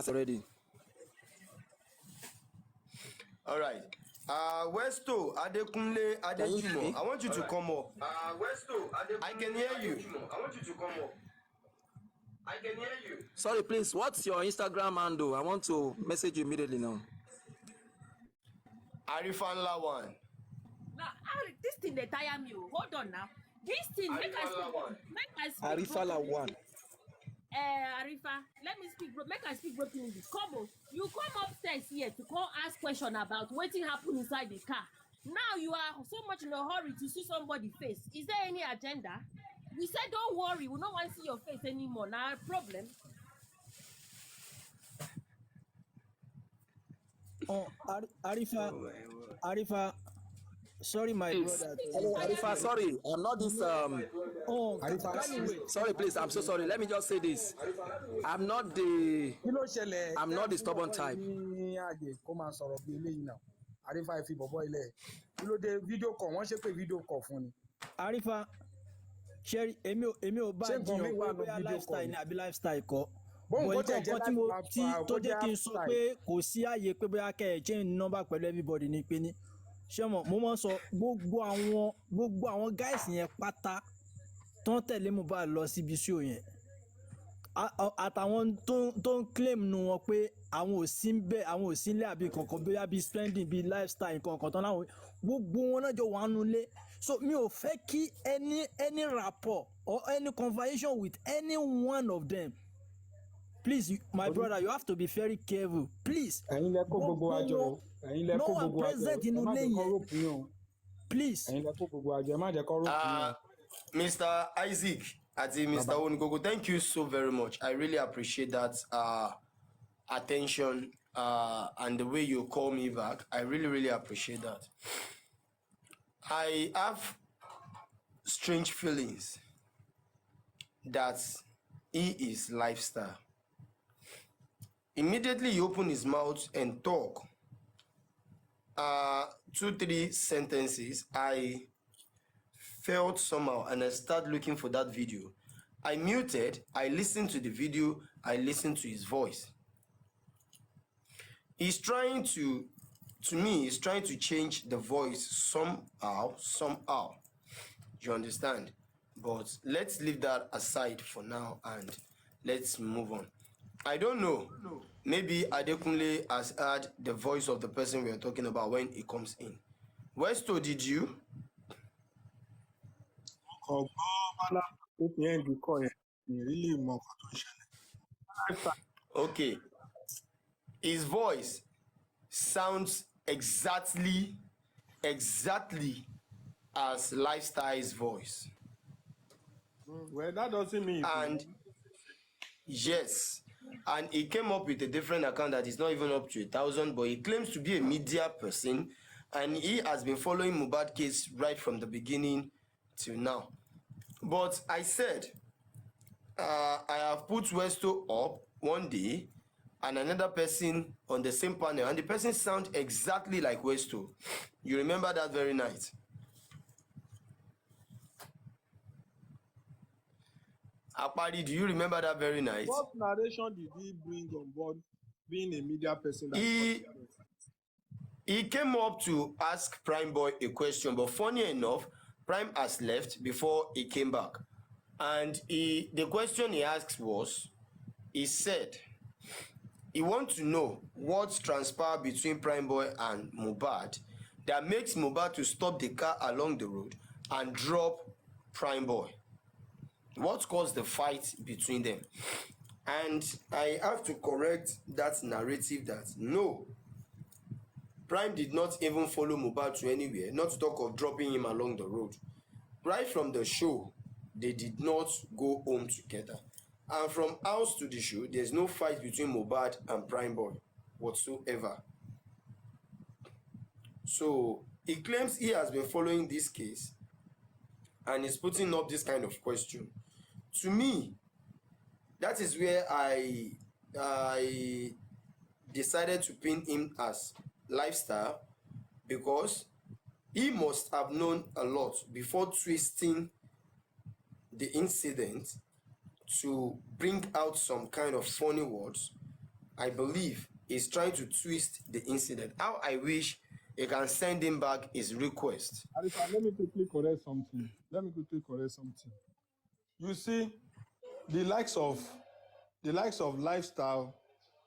Already. All right. Westo Adekunle Adejumo, I want you to come up. Westo Adekunle, I can hear you. I want you to come up. I can hear you. Sorry, please. What's your Instagram handle? I want to message you immediately now. Arifanla1. Now, this thing they tire me. Hold on now. This thing make us Arifala1. Arifa, let me speak. Make I speak broken English. Kobo, you come upstairs here to come ask question about what happened inside the car. Now you are so much in a hurry to see somebody's face. Is there any agenda? We said don't worry, we don't want to see your face anymore. Now problem. Oh, Arifa, sorry, my brother. Hello, Arifa, sorry, I'm not this. Oh, Arifa, sorry, please. I'm so sorry. Let me just say this. I'm not the stubborn type. Arifa, if you boy, you know the video call. Once you pay video call phone. Arifa, Sherry, Emi Oba, Jio, lifestyle, ni abi lifestyle ko. But nǹkan tí mo tó jẹ́ kí n sọ pé kò sí àyè pé bóyá kẹ́ ẹ̀ change number pẹ̀lú everybody ni pé ní ṣé mo máa ń sọ gbogbo àwọn guys yẹn pátá tó ń tẹ̀lé Mohbad lọ síbi show yẹn àtàwọn tó ń claim nu wọn pé àwọn ò sí bẹ́ẹ̀ àwọn ò sí nílé àbí kankan bóyá bí spending bí lifestyle nǹkan tán láwọn gbogbo wọn náà jọ wà nulẹ̀ so mi ò fẹ́ kí any rapport or any conversation with any one of them. Please, my brother, you have to be very careful. Please. No one present in Uleye. Please. Mr. Isaac Ati Mr. Onigogo, thank you so very much. I really appreciate that attention and the way you call me back. I really, really appreciate that. I have strange feelings that he is lifestyle. Immediately he opened his mouth and talk 2-3 sentences, I felt somehow and I started looking for that video. I muted, I listened to the video, I listened to his voice. He's trying to me, he's trying to change the voice somehow. You understand? But let's leave that aside for now and let's move on. I don't know. Maybe Adekunle has heard the voice of the person we are talking about when he comes in. Westo, did you? Okay. His voice sounds exactly as Lifestyle's voice. Well, that doesn't mean. And yes, and he came up with a different account that is not even up to 1,000, but he claims to be a media person, and he has been following Mohbad case right from the beginning till now. But I said, I have put Westo up one day, and another person on the same panel, and the person sounds exactly like Westo. You remember that very night? Apari, do you remember that very night? What narration did he bring on board being a media person? He came up to ask Prime Boy a question, but funny enough, Prime has left before he came back. And the question he asked was, he said, he wants to know what's transpired between Prime Boy and Mohbad that makes Mohbad to stop the car along the road and drop Prime Boy. What caused the fight between them? And I have to correct that narrative that no, Prime did not even follow Mohbad to anywhere, not to talk of dropping him along the road. Right from the show, they did not go home together. And from house to the show, there's no fight between Mohbad and Prime Boy whatsoever. So he claims he has been following this case and is putting up this kind of question. To me, that is where I decided to pin him as Lifestyle, because he must have known a lot before twisting the incident to bring out some kind of funny words. I believe he's trying to twist the incident. How I wish he can send him back his request. Let me quickly correct something. You see, the likes of Lifestyle,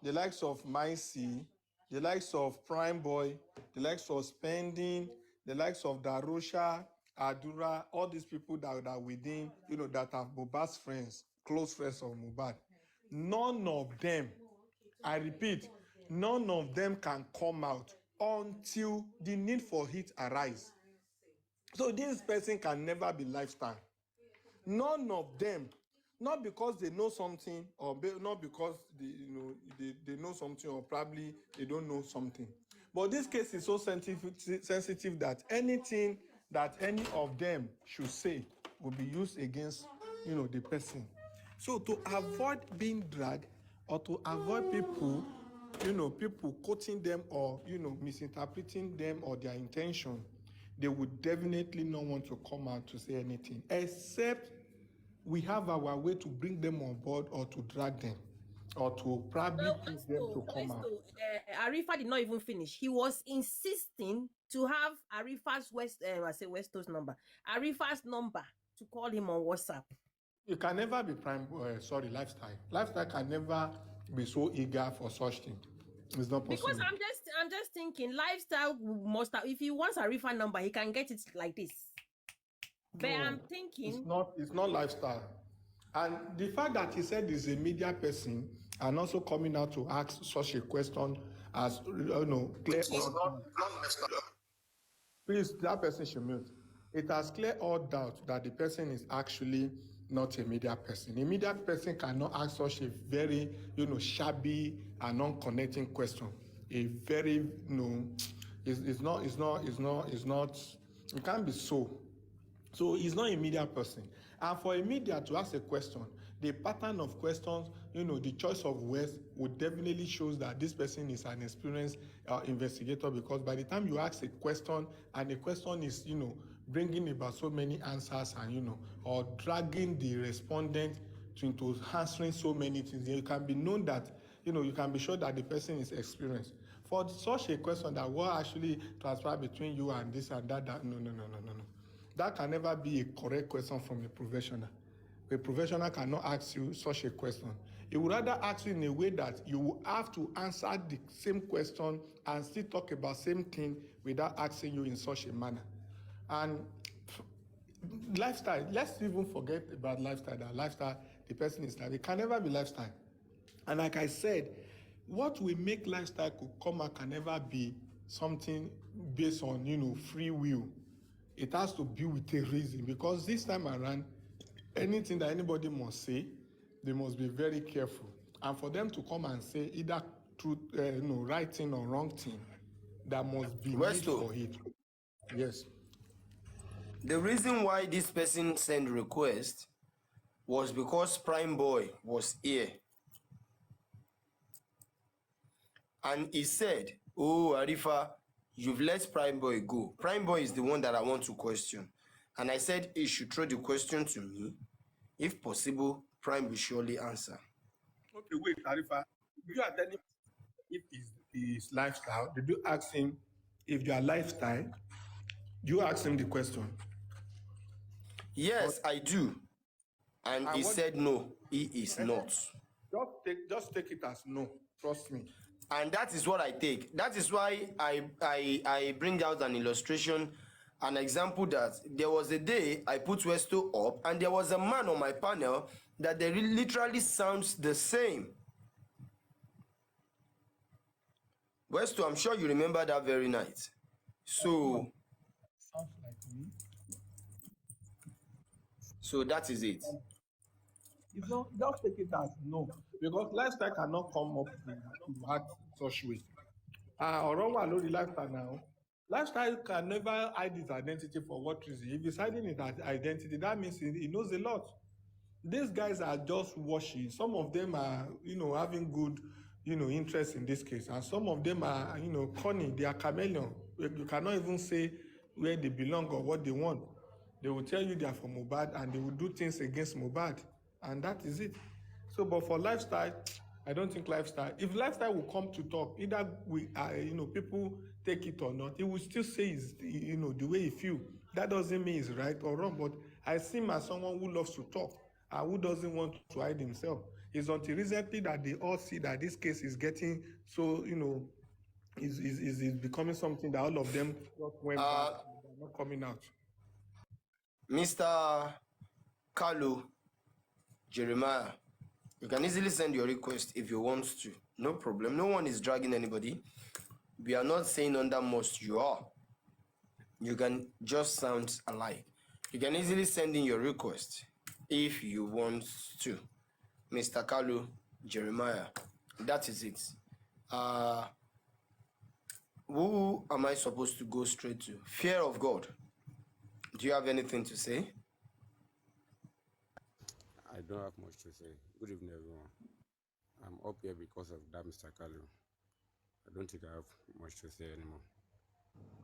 the likes of Micey, the likes of Prime Boy, the likes of Spending, the likes of Darosha, Adura, all these people that are within, that are Mohbad's friends, close friends of Mohbad. none of them, I repeat, none of them can come out until the need for it arise. So this person can never be lifestyle. None of them, not because they know something or not because they know something or probably they don't know something. But this case is so sensitive that anything that any of them should say will be used against the person. So to avoid being dragged or to avoid people quoting them or misinterpreting them or their intention, they would definitely not want to come out to say anything, except we have our way to bring them on board or to drag them or to probably push them to come out. Arifa did not even finish. He was insisting to have Arifa's Westo's number, Arifa's number to call him on WhatsApp. You can never be Lifestyle. Lifestyle can never be so eager for such thing. It's not possible. Because I'm just thinking, Lifestyle must have, if he wants Arifa number, he can get it like this. But I'm thinking it's not Lifestyle. And the fact that he said he's a media person and also coming out to ask such a question as clear. Please, that person should mute. It has clear all doubt that the person is actually not a media person. A media person cannot ask such a very, shabby and non-connecting question. A very, it's not, it can't be so. So he's not a media person. And for a media to ask a question, the pattern of questions, the choice of words would definitely shows that this person is an experienced investigator, because by the time you ask a question and the question is, bringing about so many answers and, or dragging the respondent into answering so many things, you can be known that, you can be sure that the person is experienced. For such a question that will actually transfer between you and this and that, no. That can never be a correct question from a professional. A professional cannot ask you such a question. He would rather ask you in a way that you will have to answer the same question and still talk about same thing without asking you in such a manner. And Lifestyle, let's even forget about Lifestyle. That Lifestyle, the person is like, it can never be Lifestyle. And like I said, what will make Lifestyle could come out can never be something based on, free will. It has to be with a reason, because this time around, anything that anybody must say, they must be very careful. And for them to come and say either truth, right thing or wrong thing, that must be made for it. Yes. The reason why this person sent request was because Prime Boy was here. And he said, "Oh, Arifa, you've let Prime Boy go. Prime Boy is the one that I want to question." And I said he should throw the question to me. If possible, Prime will surely answer. Okay, wait, Arifa. You are telling if his lifestyle, did you ask him if your lifestyle? You asked him the question. Yes, I do. And he said no, he is not. Just take it as no. Trust me. And that is what I take. That is why I bring out an illustration, an example that there was a day I put Westo up and there was a man on my panel that they literally sounds the same. Westo, I'm sure you remember that very night. So, sounds like me. So that is it. Just take it as no, because Lifestyle cannot come up to act such way. Lifestyle now. Lifestyle can never hide his identity for what reason. If he's hiding his identity, that means he knows a lot. These guys are just watching. Some of them are, having good, interest in this case, and some of them are, cunning. They are chameleon. You cannot even say where they belong or what they want. They will tell you they are from Mohbad and they will do things against Mohbad, and that is it. So, but for Lifestyle, I don't think Lifestyle. If Lifestyle will come to talk, either we, people take it or not, he will still say it's, the way he feel. That doesn't mean it's right or wrong. But I see him as someone who loves to talk and who doesn't want to hide himself. It's until recently that they all see that this case is getting so, is becoming something that all of them went back, not coming out. Mr. Carlo Jeremiah, You can easily send your request if you want to. No problem. No one is dragging anybody. We are not saying under must you are. You can just sound alike. You can easily send in your request if you want to. Mr. Kalu, Jeremiah, that is it. Who am I supposed to go straight to? Fear of God. Do you have anything to say? I don't have much to say. Good evening, everyone. I'm up here because of that, Mr. Kalu. I don't think I have much to say anymore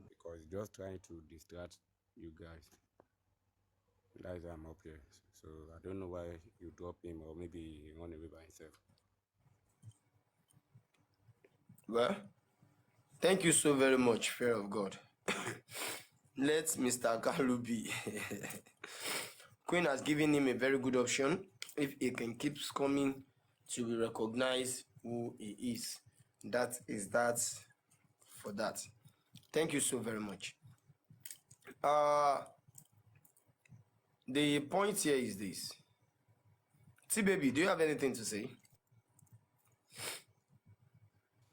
because he's just trying to distract you guys. That's why I'm up here. So I don't know why you drop him or maybe he run away by himself. Well, thank you so very much, Fear of God. Let Mr. Kalu be. Queen has given him a very good option. If he can keep coming to recognize who he is, that is that for that. Thank you so very much. The point here is this. T-Baby, do you have anything to say?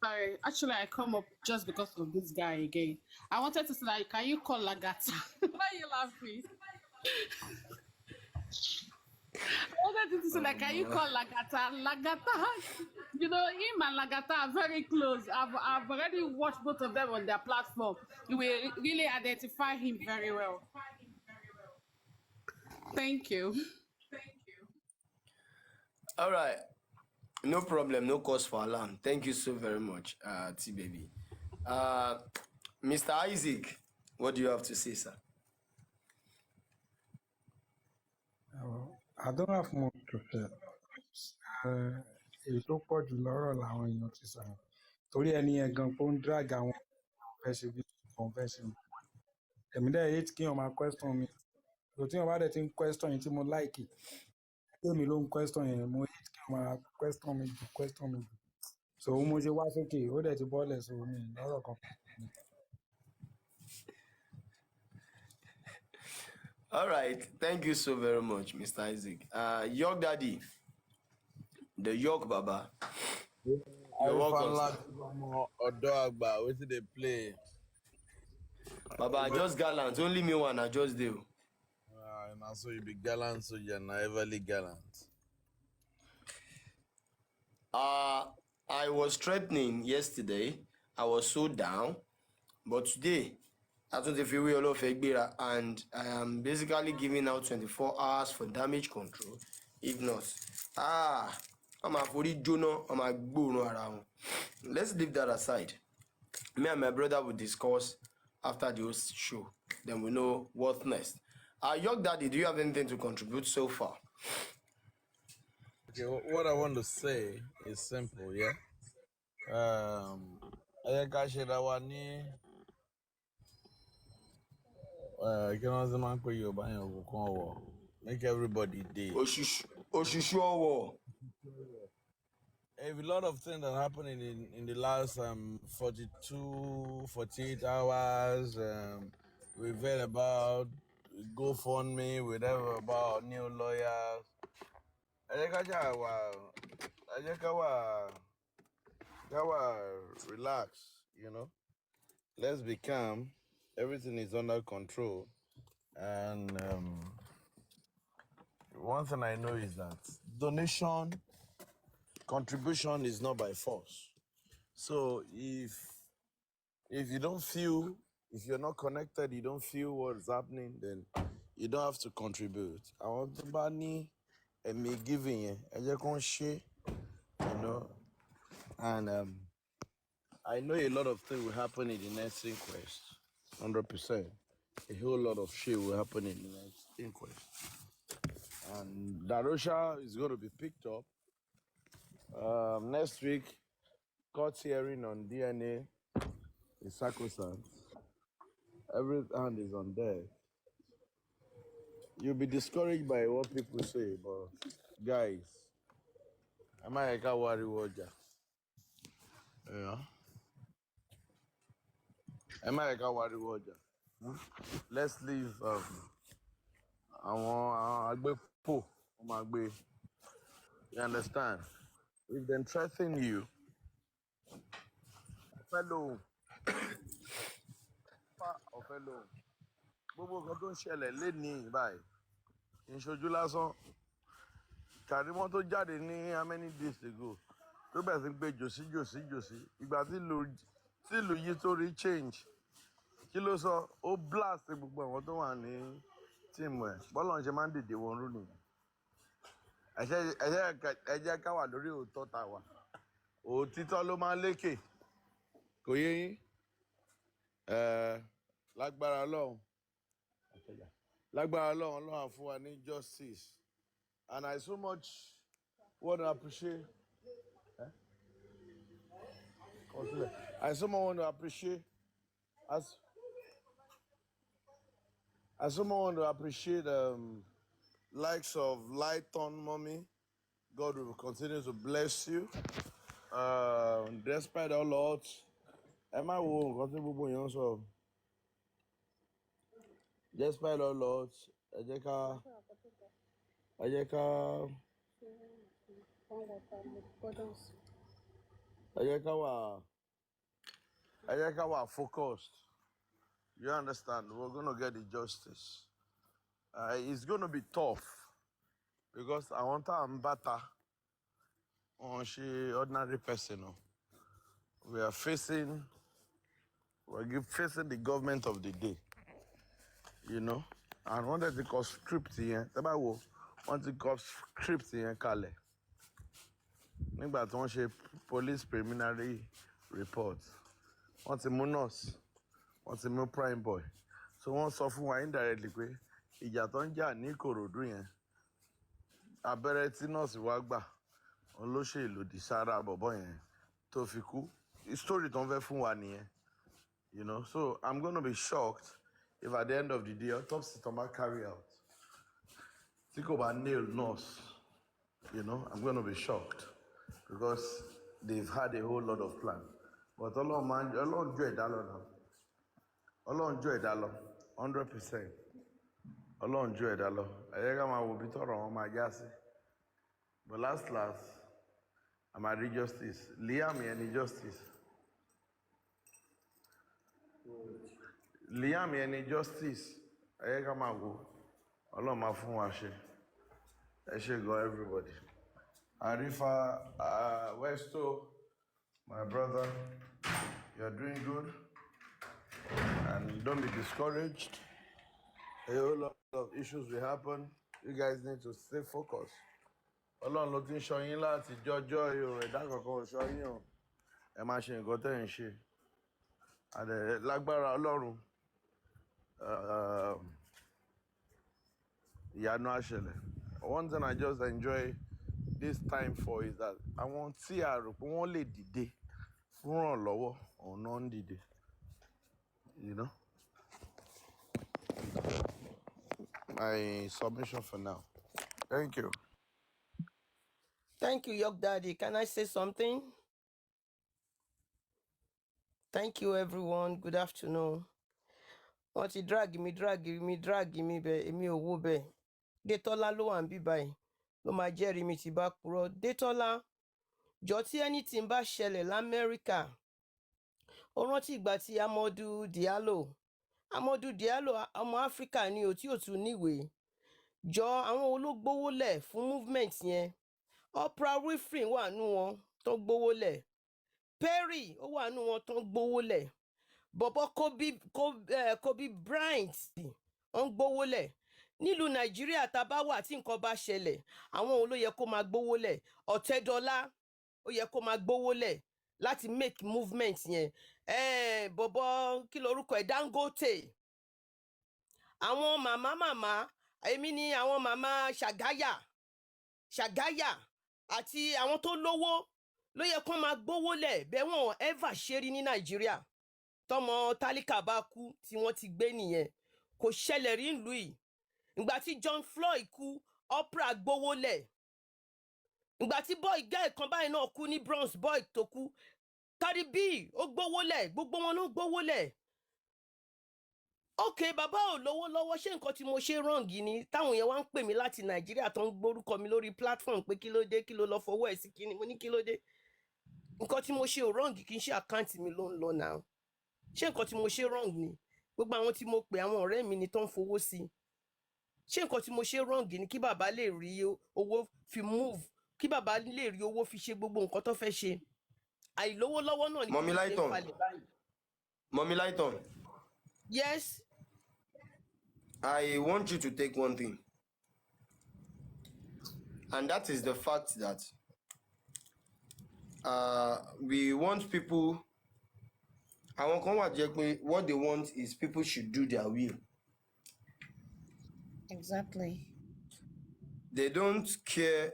Sorry, actually, I come up just because of this guy again. I wanted to say, like, can you call Lagata? Why are you laughing? I wanted to say, like, can you call Lagata? Lagata, you know, him and Lagata are very close. I've already watched both of them on their platform. You will really identify him very well. Thank you. All right. No problem. No cause for alarm. Thank you so very much, T-Baby. Mr. Isaac, what do you have to say, sir? I don't have much to say. Èyí tó pọ̀ jù lọ́rọ̀ làwọn èèyàn ti sọ̀rọ̀. Torí ẹni yẹn gan pé ó ń drag àwọn fẹ́ṣẹ̀ bí confession. Èmi dẹ̀ hate kí wọ́n máa question mi. So tí wọ́n bá dẹ̀ ti ń question yẹn tí mo like. Èmi ló ń question yẹn, mo hate kí wọ́n máa question mi jù. So mo ṣe wá sókè, ó dẹ̀ ti bọ́lẹ̀ so mi lọ́rọ̀ kan. All right. Thank you so very much, Mr. Isaac. York Daddy, the York Baba. You're welcome. What did they play? Baba, just gallant. Only me one, I just do. And also you be gallant, so you're not everly gallant. I was threatening yesterday. I was so down. But today, I don't feel we all of Egbira, and I am basically giving out 24 hours for damage control. If not, I'm a fully Juno, I'm a Guru around. Let's leave that aside. Me and my brother will discuss after the host show. Then we know what's next. York Daddy, do you have anything to contribute so far? Okay, what I want to say is simple, yeah? Make everybody day. A lot of things that happened in the last 48 hours. We've heard about GoFundMe, we've heard about new lawyers. Relax, you know. Let's be calm. Everything is under control. And one thing I know is that contribution is not by force. So if you don't feel, if you're not connected, you don't feel what's happening, then you don't have to contribute. I want to money and me giving you, you know. And I know a lot of things will happen in the next inquest, 100%. A whole lot of shit will happen in the next inquest. And Darosha is going to be picked up. Next week, court hearing on DNA is sacrosanct. Every hand is on deck. You'll be discouraged by what people say, but guys, am I a worry watcher? Yeah. Am I a worry watcher? Let's leave àwọn àgbẹ̀pọ̀ ọmọ àgbẹ̀ You understand? If they threaten you, fellow, fellow, gbogbo nǹkan tó ń ṣẹlẹ̀ lénìí báyìí kì í ṣojú lásán. Kàrímọ́ tó jáde ní how many days ago tó bẹ̀rẹ̀ sí gbé jòsí ìgbà tí ìlú yìí tó rí change kí ló sọ ó blast gbogbo àwọn tó wà ní tíìmù ẹ̀ bọ́lá ń ṣe máa ń dìde wọn rú nìyẹn. Ẹ jẹ́ ká wà lórí òótọ́ ta wà òtítọ́ ló máa ń lékè kò yé yín lágbára Ọlọ́run Ọlọ́run á fún wa ní justice and I so much want to appreciate I so much want to appreciate likes of Lighton Mommy. God will continue to bless you. Despite all odds, ẹ má wo nǹkan tí gbogbo èèyàn sọ. Despite all odds, ẹ jẹ́ ká wà focused. You understand? We're gonna get the justice. It's gonna be tough because I want to better on she ordinary person. No? We're facing the government of the day. You know? And one that they call script here. Want to call script here, Kale. Nígbà tí wọ́n ṣe police preliminary report. Wọ́n ti mú nurse. Wọ́n ti mú prime boy. So wọ́n sọ fún wa indirectly pé ìjà tó ń jà ní Ìkòròdú yẹn abẹ́rẹ́ tí nọ́ọ̀sì wá gbà òun ló ṣe ìlòdì sára bọ̀bọ̀ yẹn tó fi kú. Story tó ń fẹ́ fún wa nìyẹn. You know, so I'm gonna be shocked if at the end of the day autopsy tó máa carry out tí kò bá nail nurse. You know, I'm gonna be shocked because they've had a whole lot of plan. But Ọlọ́run jọ ẹ̀dá lọ náà. Ọlọ́run jọ ẹ̀dá lọ 100%. Ọlọ́run jọ ẹ̀dá lọ. Ẹ̀yẹ́ ká máa wo bí tọrọ wọn máa já sí. But last, I might read justice. Liam yẹn ni justice. Liam yẹn ni justice. Ẹ̀yẹ́ ká máa wo. Ọlọ́run máa fún wa ṣe. Ẹ ṣé gan everybody. Arifa Westo, my brother, you're doing good. And don't be discouraged. A whole lot of issues will happen. You guys need to stay focused. Ọlọ́run ló ti ń ṣọ́ yín láti jọjọ́ yìí o, ẹ̀dá kankan ò ṣọ́ yín o. Ẹ máa ṣe nǹkan tẹ́ ẹ̀ ń ṣe. Àdẹ̀ lágbára Ọlọ́run ìyanu á ṣẹlẹ̀. One thing I just enjoy this time for is that àwọn tí a rò pé wọ́n lè dìde fún ìrànlọ́wọ́ òun náà ń dìde. You know? My submission for now. Thank you. Thank you, York Daddy. Can I say something? Thank you, everyone. Good afternoon. Wọ́n ti drag mi bẹ́ẹ̀, èmi ò wò bẹ́ẹ̀. Détọ́lá ló wà ń bí báyìí. Ló máa jẹ́rìí mi tí bá purọ́. Détọ́lá, jọ tí anything bá ṣẹlẹ̀ l'Amẹ́ríkà. Ó rántí ìgbà tí Amadou Diallo ọmọ Áfíríkà ni ò tí ò tún níwèé. Jọ àwọn ológbówó lẹ̀ fún movement yẹn. Oprah Winfrey wà nú wọn tó gbówó lẹ̀. Perry ó wà nú wọn tó gbówó lẹ̀. Bọ̀bọ̀ Kobe Bryant ó ń gbówó lẹ̀. Nílùú Nàìjíríà tá bá wà tí nǹkan bá ṣẹlẹ̀, àwọn òun ló yẹ kó máa gbówó lẹ̀. Ọ̀tẹ́dọ́lá ó yẹ kó máa gbówó lẹ̀ láti make movement yẹn. Bọ̀bọ̀ kí lorúkọ ẹ̀ Dangote. Àwọn màmá èmi ni àwọn màmá Ṣàgáyà àti àwọn tó lówó ló yẹ kó máa gbówó lẹ̀ bẹ́ẹ̀ wọ́n ever ṣe rí ní Nàìjíríà. Tọmọ tálíkà bá kú tí wọ́n ti gbé nìyẹn. Kò ṣẹlẹ̀ rí ìlú yìí. Ìgbà tí John Floyd kú, Oprah gbówó lẹ̀. Ìgbà tí boy girl kan báyìí náà kú ní Bronx, boy tó kú, Cardi B ó gbówó lẹ̀, gbogbo wọn ló gbówó lẹ̀. Okay, bàbá ò lówó lọ́wọ́ ṣé nǹkan tí mo ṣe wrong ni táwọn yẹn wá ń pè mí láti Nàìjíríà tó ń gbórúkọ mi lórí platform pé kí ló dé kí ló lọ fọwọ́ ẹ̀ sí kíni mo ní kí ló dé nǹkan tí mo ṣe ò wrong kì í ṣe àkáǹtì mi ló ń lọ náà ṣé nǹkan tí mo ṣe wrong ni gbogbo àwọn tí mo pè àwọn ọ̀rẹ́ mi ni tó ń fowó sí ṣé nǹkan tí mo ṣe wrong ni kí bàbá lè rí owó fi move kí bàbá lè rí owó fi ṣe gbogbo nǹkan tó fẹ́ ṣe àìlówó lọ́wọ́ náà ni Mommy Lighton. Mommy Lighton. Yes. I want you to take one thing. And that is the fact that we want people, what they want is people should do their will. Exactly. They don't care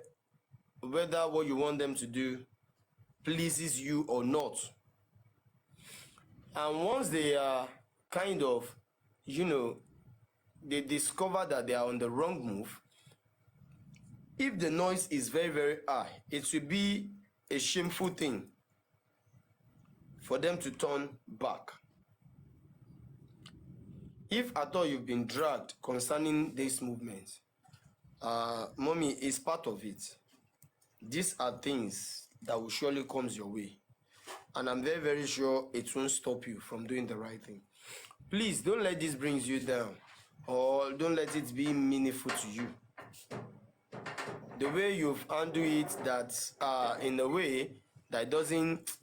whether what you want them to do pleases you or not. And once they are kind of, they discover that they are on the wrong move, if the noise is very, very high, it will be a shameful thing for them to turn back. If at all you've been dragged concerning this movement, mommy is part of it. These are things that will surely come your way. And I'm very, very sure it won't stop you from doing the right thing. Please don't let this bring you down, or don't let it be meaningful to you. The way you've handled it, that in a way that doesn't,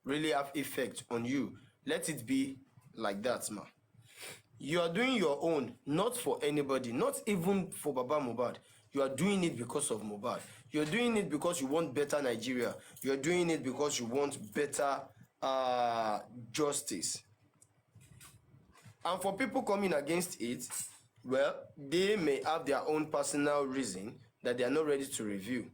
really have effect on you, let it be like that, ma. You are doing your own, not for anybody, not even for Baba Mohbad. You are doing it because of Mohbad. You're doing it because you want better Nigeria. You're doing it because you want better justice. And for people coming against it, well, they may have their own personal reason that they are not ready to review.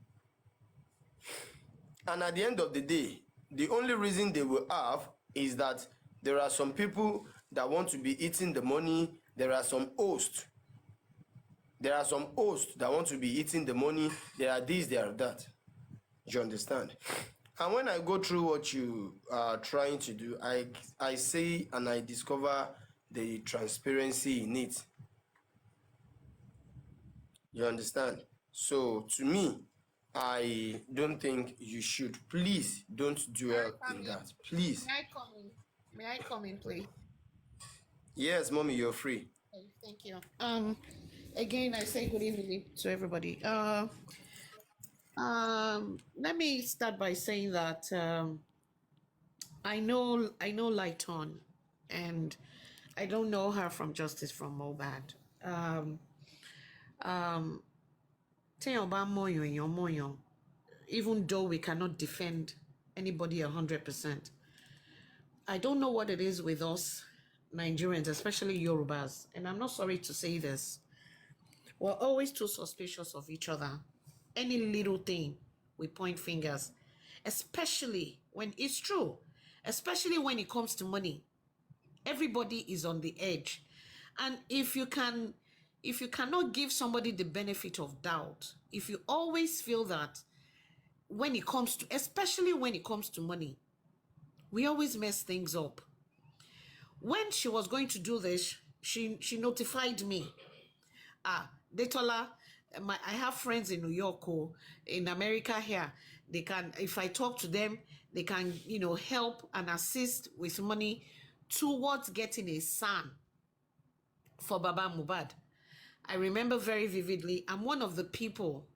And at the end of the day, the only reason they will have is that there are some people that want to be eating the money. There are some hosts. There are some hosts that want to be eating the money. There are this, there are that. You understand? And when I go through what you are trying to do, I see and I discover the transparency in it. You understand? So to me, I don't think you should. Please don't dwell in that. Please. May I come in? May I come in, please? Yes, mommy, you're free. Okay, thank you. Again, I say good evening to everybody. Let me start by saying that I know Lighton, and I don't know her from Justice from Mohbad. Téèyàn bá mọ̀yàn, èèyàn mọ̀yàn. Even though we cannot defend anybody 100%. I don't know what it is with us Nigerians, especially Yorubas, and I'm not sorry to say this. We're always too suspicious of each other. Any little thing, we point fingers, especially when it's true, especially when it comes to money. Everybody is on the edge. And if you cannot give somebody the benefit of doubt, if you always feel that when it comes to, especially when it comes to money, we always mess things up. When she was going to do this, she notified me. Detola, I have friends in New York or in America here. They can, if I talk to them, they can, help and assist with money towards getting a son for Baba Mohbad. I remember very vividly, I'm one of the people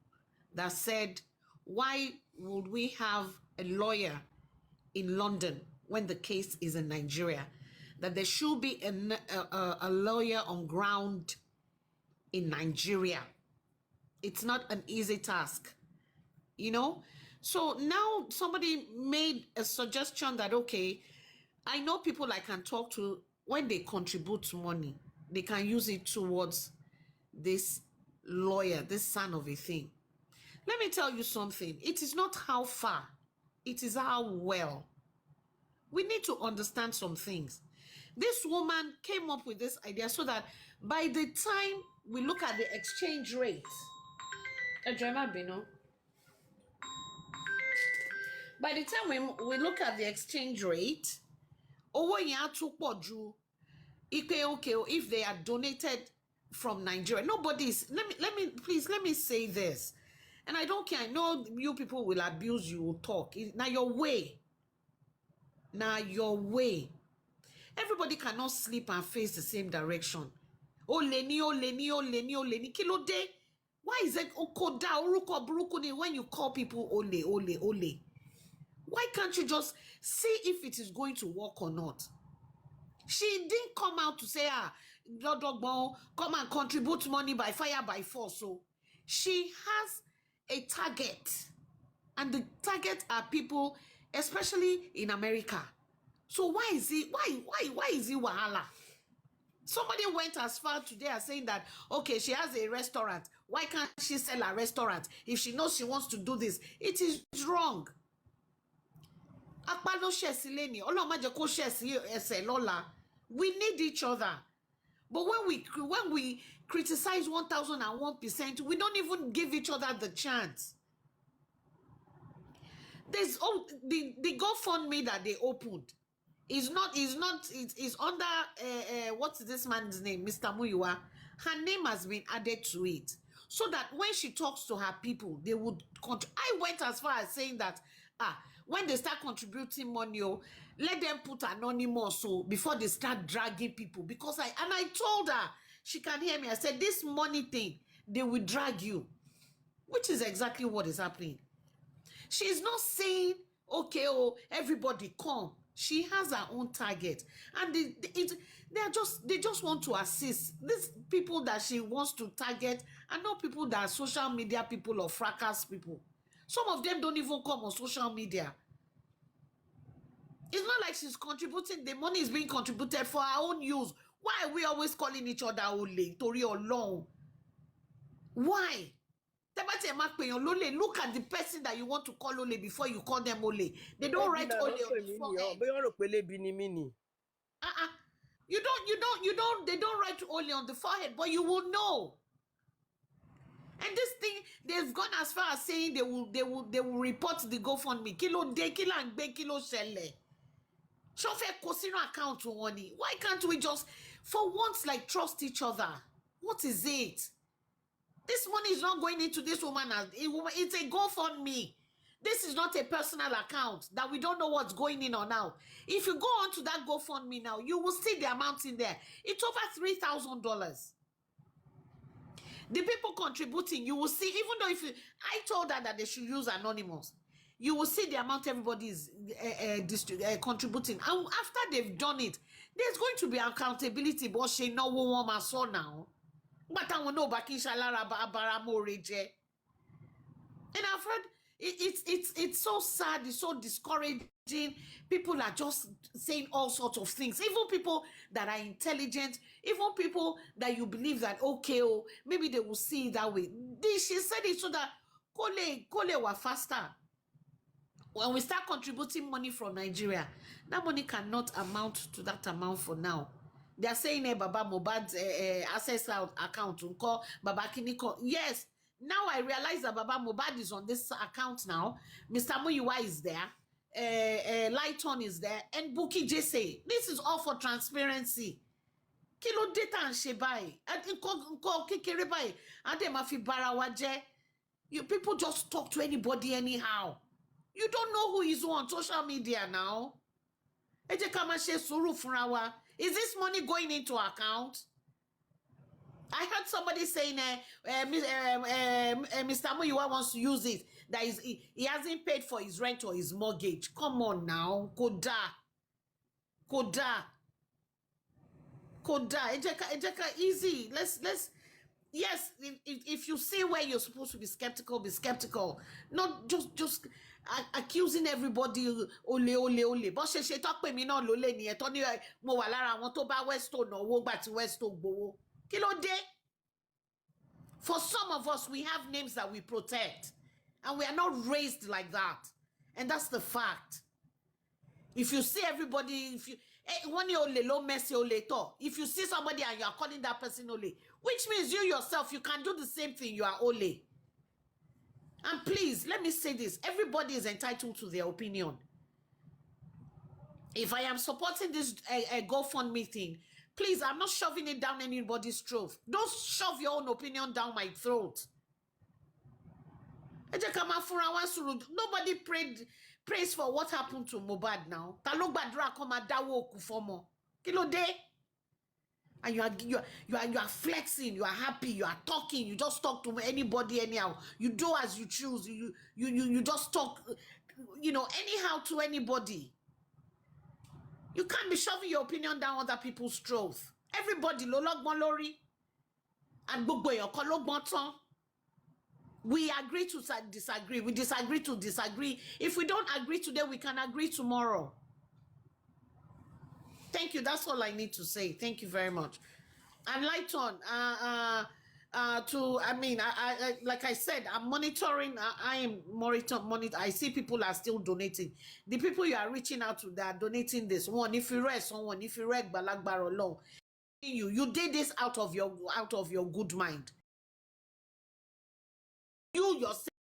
that said, why would we have a lawyer in London when the case is in Nigeria? That there should be a lawyer on ground in Nigeria. It's not an easy task, So now somebody made a suggestion that, okay, I know people I can talk to, when they contribute money, they can use it towards this lawyer, this son of a thing. Let me tell you something. It is not how far, it is how well. We need to understand some things. This woman came up with this idea so that by the time we look at the exchange rate, by the time we look at the exchange rate, owó yẹn á tún pọ̀ ju If they are donated from Nigeria, nobody's. Let me say this, and I don't care. I know you people will abuse. You will talk. Now your way. Now your way. Everybody cannot sleep and face the same direction. Oleni. Kilo de. Why is it okoda oruko burukuni when you call people ole? Why can't you just see if it is going to work or not? She didn't come out to say, Lord Ogbo, come and contribute money by fire, by force. So she has a target. And the target are people, especially in America. So why is it wahala? Somebody went as far today as saying that, okay, she has a restaurant. Why can't she sell a restaurant if she knows she wants to do this? It is wrong. We need each other. But when we criticize 1001%, we don't even give each other the chance. There's the GoFundMe that they opened is under what's this man's name, Mr. Muyiwa. Her name has been added to it so that when she talks to her people, they would. I went as far as saying that when they start contributing money, let them put anonymous so before they start dragging people. Because I told her, she can hear me. I said, this money thing, they will drag you, which is exactly what is happening. She's not saying, okay, everybody come. She has her own target, and they just want to assist. These people that she wants to target are not people that are social media people or fracas people. Some of them don't even come on social media. It's not like she's contributing. The money is being contributed for our own use. Why are we always calling each other Ole, Tori or Long? Why? Look at the person that you want to call Ole before you call them Ole. They don't write Ole on the forehead. They don't write Ole on the forehead, but you will know. And this thing, they've gone as far as saying they will report the GoFundMe. Kilo de kilo and be kilo shelle. Shofe Kosino account to money. Why can't we just, for once, like trust each other? What is it? This money is not going into this woman. It's a GoFundMe. This is not a personal account that we don't know what's going in or out. If you go onto that GoFundMe now, you will see the amount in there. It's over $3,000. The people contributing, you will see, even though I told her that they should use anonymous, you will see the amount everybody is contributing. And after they've done it, there's going to be accountability. But she know what woman saw now. But I will know back in Shalara Baramoreje. And I've heard it's so sad, it's so discouraging. People are just saying all sorts of things. Even people that are intelligent, even people that you believe that, okay, maybe they will see it that way. She said it so that Kole were faster. When we start contributing money from Nigeria, that money cannot amount to that amount for now. They are saying, Baba Mohbad's access account, Baba Kiniko. Yes, now I realize that Baba Mohbad is on this account now. Mr. Muyiwa is there. Lighton is there. And Buki Jesse. This is all for transparency. Kilo data and shebai. You people just talk to anybody anyhow. You don't know who is who on social media now. Is this money going into account? I heard somebody saying, Mr. Muyiwa wants to use it. That is, he hasn't paid for his rent or his mortgage. Come on now, Koda. Ejeka, easy. Let's. Yes, if you see where you're supposed to be skeptical, be skeptical. Not just accusing everybody ole. But she talk pe mi na lole ni e to ni mo wà lára àwọn tó bá Westone owó gbà tí Westone gbowó. Kí ló dé? For some of us, we have names that we protect. And we are not raised like that. And that's the fact. If you see everybody, if you see somebody and you are calling that person ole, which means you yourself, you can do the same thing, you are ole. And please, let me say this. Everybody is entitled to their opinion. If I am supporting this GoFundMe thing, Please, I'm not shoving it down anybody's throat. Don't shove your own opinion down my throat. Nobody prays for what happened to Mohbad now. Kilo day. And you are flexing, you are happy, you are talking, you just talk to anybody anyhow. You do as you choose. You just talk, anyhow to anybody. You can't be shoving your opinion down other people's throats. Everybody lo logbon lori and gbogbo eyan kan logbon tan. We agree to disagree. We disagree to disagree. If we don't agree today, we can agree tomorrow. Thank you. That's all I need to say. Thank you very much. And Lighton, like I said, I'm monitoring. I am monitoring. I see people are still donating. The people you are reaching out to, they are donating this one. If you read someone, if you read Balagbaro Law, you did this out of your good mind. You yourself.